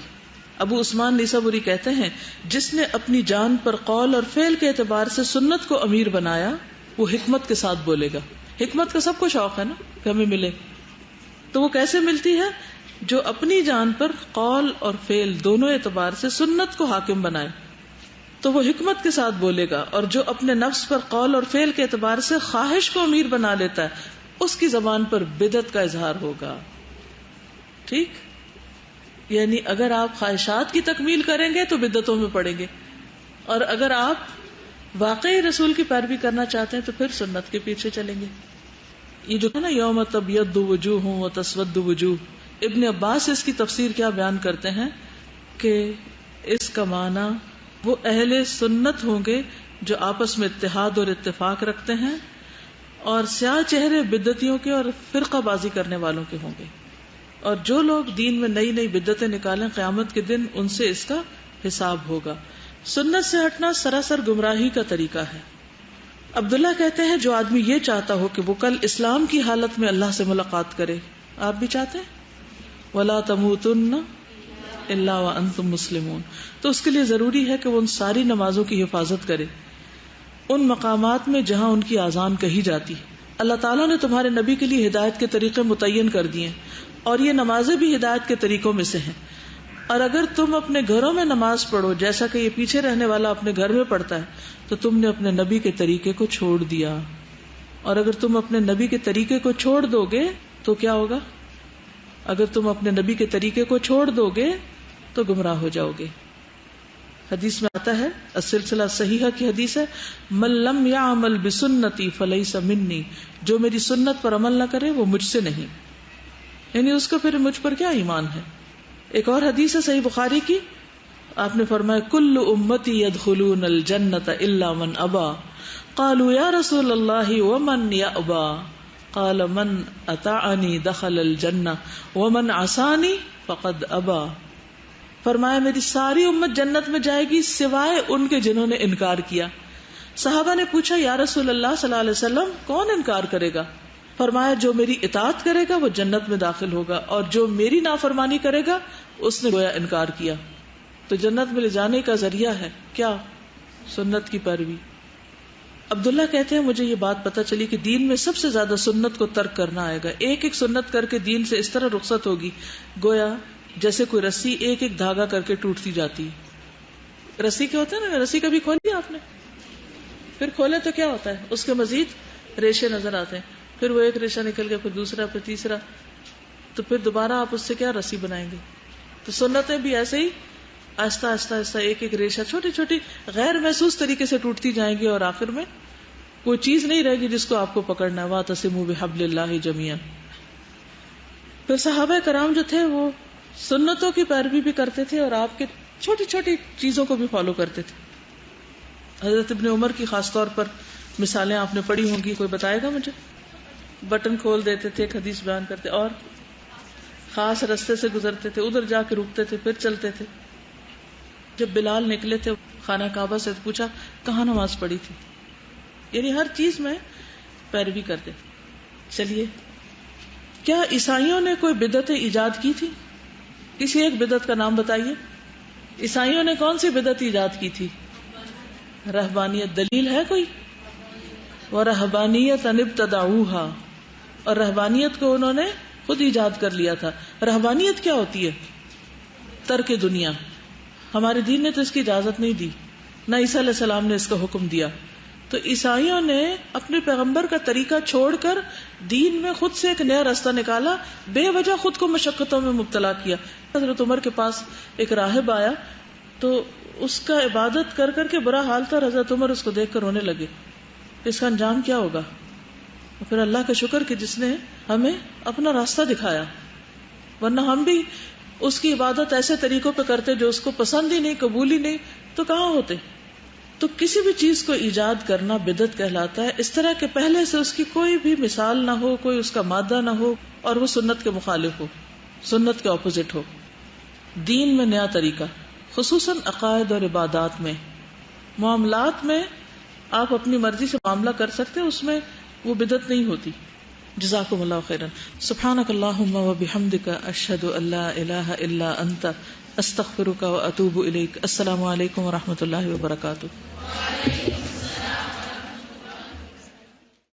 ابو عثمان نیسابوری کہتے ہیں جس نے اپنی جان پر قول اور فعل کے اعتبار سے سنت کو امیر بنایا وہ حکمت کے ساتھ بولے گا. حکمت کا سب کو شوق ہے نا کہ ہمیں ملے, تو وہ کیسے ملتی ہے؟ جو اپنی جان پر قول اور فعل دونوں اعتبار سے سنت کو حاکم بنائے تو وہ حکمت کے ساتھ بولے گا, اور جو اپنے نفس پر قول اور فعل کے اعتبار سے خواہش کو امیر بنا لیتا ہے اس کی زبان پر بدعت کا اظہار ہوگا. ٹھیک. یعنی اگر آپ خواہشات کی تکمیل کریں گے تو بدعتوں میں پڑیں گے, اور اگر آپ واقعی رسول کی پیروی کرنا چاہتے ہیں تو پھر سنت کے پیچھے چلیں گے. یہ جو ہے نا یوم تبیض وجوہ وتسود وجوہ, ابن عباس اس کی تفسیر کیا بیان کرتے ہیں کہ اس کا معنی وہ اہل سنت ہوں گے جو آپس میں اتحاد اور اتفاق رکھتے ہیں, اور سیاہ چہرے بدعتیوں کے اور فرقہ بازی کرنے والوں کے ہوں گے. اور جو لوگ دین میں نئی نئی بدعتیں نکالیں قیامت کے دن ان سے اس کا حساب ہوگا. سنت سے ہٹنا سراسر گمراہی کا طریقہ ہے. عبداللہ کہتے ہیں جو آدمی یہ چاہتا ہو کہ وہ کل اسلام کی حالت میں اللہ سے ملاقات کرے, آپ بھی چاہتے ہیں, وَلَا تَمُوتُنَّ إِلَّا وَأَنْتُمْ مُسْلِمُونَ, تو اس کے لیے ضروری ہے کہ وہ ان ساری نمازوں کی حفاظت کرے ان مقامات میں جہاں ان کی اذان کہی جاتی. اللہ تعالیٰ نے تمہارے نبی کے لیے ہدایت کے طریقے متعین کر دیے ہیں, اور یہ نمازیں بھی ہدایت کے طریقوں میں سے ہیں. اور اگر تم اپنے گھروں میں نماز پڑھو جیسا کہ یہ پیچھے رہنے والا اپنے گھر میں پڑھتا ہے تو تم نے اپنے نبی کے طریقے کو چھوڑ دیا, اور اگر تم اپنے نبی کے طریقے کو چھوڑ دو گے تو کیا ہوگا؟ اگر تم اپنے نبی کے طریقے کو چھوڑ دو گے تو گمراہ ہو جاؤ گے. حدیث میں آتا ہے, السلسلہ صحیحہ کی حدیث ہے, من لم یعمل بسنتی فلیس منی, جو میری سنت پر عمل نہ کرے وہ مجھ سے نہیں, یعنی اس کو پھر مجھ پر کیا ایمان ہے. ایک اور حدیث ہے صحیح بخاری کی, آپ نے فرمایا کل امتی يدخلون الجنۃ الا من ابا, قالوا یا رسول اللہ ومن یابا, قال من اطاعنی دخل الجنہ ومن عصانی فقد ابا. فرمایا میری ساری امت جنت میں جائے گی سوائے ان کے جنہوں نے انکار کیا. صحابہ نے پوچھا یا رسول اللہ صلی اللہ علیہ وسلم کون انکار کرے گا؟ فرمایا جو میری اطاعت کرے گا وہ جنت میں داخل ہوگا, اور جو میری نافرمانی کرے گا اس نے گویا انکار کیا. تو جنت میں لے جانے کا ذریعہ ہے کیا؟ سنت کی پیروی. عبداللہ کہتے ہیں مجھے یہ بات پتہ چلی کہ دین میں سب سے زیادہ سنت کو ترک کرنا آئے گا. ایک ایک سنت کر کے دین سے اس طرح رخصت ہوگی گویا جیسے کوئی رسی ایک ایک دھاگا کر کے ٹوٹتی جاتی. رسی کیا ہوتا ہے نا, رسی کبھی کھولی آپ نے؟ پھر کھولے تو کیا ہوتا ہے, اس کے مزید ریشے نظر آتے ہیں, پھر وہ ایک ریشہ نکل گیا, پھر دوسرا, پھر تیسرا, تو پھر دوبارہ آپ اس سے کیا رسی بنائیں گے. تو سنتیں بھی ایسے ہی آہستہ آہستہ آہستہ ایک ایک ریشہ چھوٹی چھوٹی غیر محسوس طریقے سے ٹوٹتی جائیں گی, اور آخر میں کوئی چیز نہیں رہے گی جس کو آپ کو پکڑنا ہے. وَاعْتَصِمُوا بِحَبْلِ اللَّهِ جَمِيعًا. پھر صحابہ کرام جو تھے وہ سنتوں کی پیروی بھی کرتے تھے اور آپ کے چھوٹی چھوٹی چیزوں کو بھی فالو کرتے تھے. حضرت ابن عمر کی خاص طور پر مثالیں آپ نے پڑھی ہوں گی, کوئی بتائے گا مجھے؟ بٹن کھول دیتے تھے, ایک حدیث بیان کرتے, اور خاص رستے سے گزرتے تھے, ادھر جا کے رکتے تھے, پھر چلتے تھے. جب بلال نکلے تھے خانہ کعبہ سے پوچھا کہاں نماز پڑھی تھی, یعنی ہر چیز میں پیروی کرتے تھے. چلیے, کیا عیسائیوں نے کوئی بدعت ایجاد کی تھی؟ کسی ایک بدعت کا نام بتائیے. عیسائیوں نے کون سی بدعت ایجاد کی تھی؟ رہبانیت. دلیل ہے کوئی؟ وَرَهْبَانِيَّةً ابْتَدَعُوهَا, اور رہبانیت کو انہوں نے خود ایجاد کر لیا تھا. رہبانیت کیا ہوتی ہے؟ ترک دنیا. ہمارے دین نے تو اس کی اجازت نہیں دی, نہ عیسیٰ علیہ السلام نے اس کا حکم دیا. تو عیسائیوں نے اپنے پیغمبر کا طریقہ چھوڑ کر دین میں خود سے ایک نیا راستہ نکالا, بے وجہ خود کو مشقتوں میں مبتلا کیا. حضرت عمر کے پاس ایک راہب آیا تو اس کا عبادت کر کر کے برا حال تھا، حضرت عمر اس کو دیکھ کر رونے لگے کہ اس کا انجام کیا ہوگا. پھر اللہ کا شکر کہ جس نے ہمیں اپنا راستہ دکھایا، ورنہ ہم بھی اس کی عبادت ایسے طریقوں پہ کرتے جو اس کو پسند ہی نہیں، قبول ہی نہیں، تو کہاں ہوتے. تو کسی بھی چیز کو ایجاد کرنا بدعت کہلاتا ہے، اس طرح کہ پہلے سے اس کی کوئی بھی مثال نہ ہو، کوئی اس کا مادہ نہ ہو، اور وہ سنت کے مخالف ہو، سنت کے اپوزٹ ہو. دین میں نیا طریقہ، خصوصاً عقائد اور عبادات میں. معاملات میں آپ اپنی مرضی سے معاملہ کر سکتے، اس میں وہ بدعت نہیں ہوتی. جزاکم اللہ خیرا. سبحانک اللہم و بحمدک، اشہد ان لا الہ الا انت، استغفرک و اتوب الیک. السلام علیکم و رحمۃ اللہ وبرکاتہ.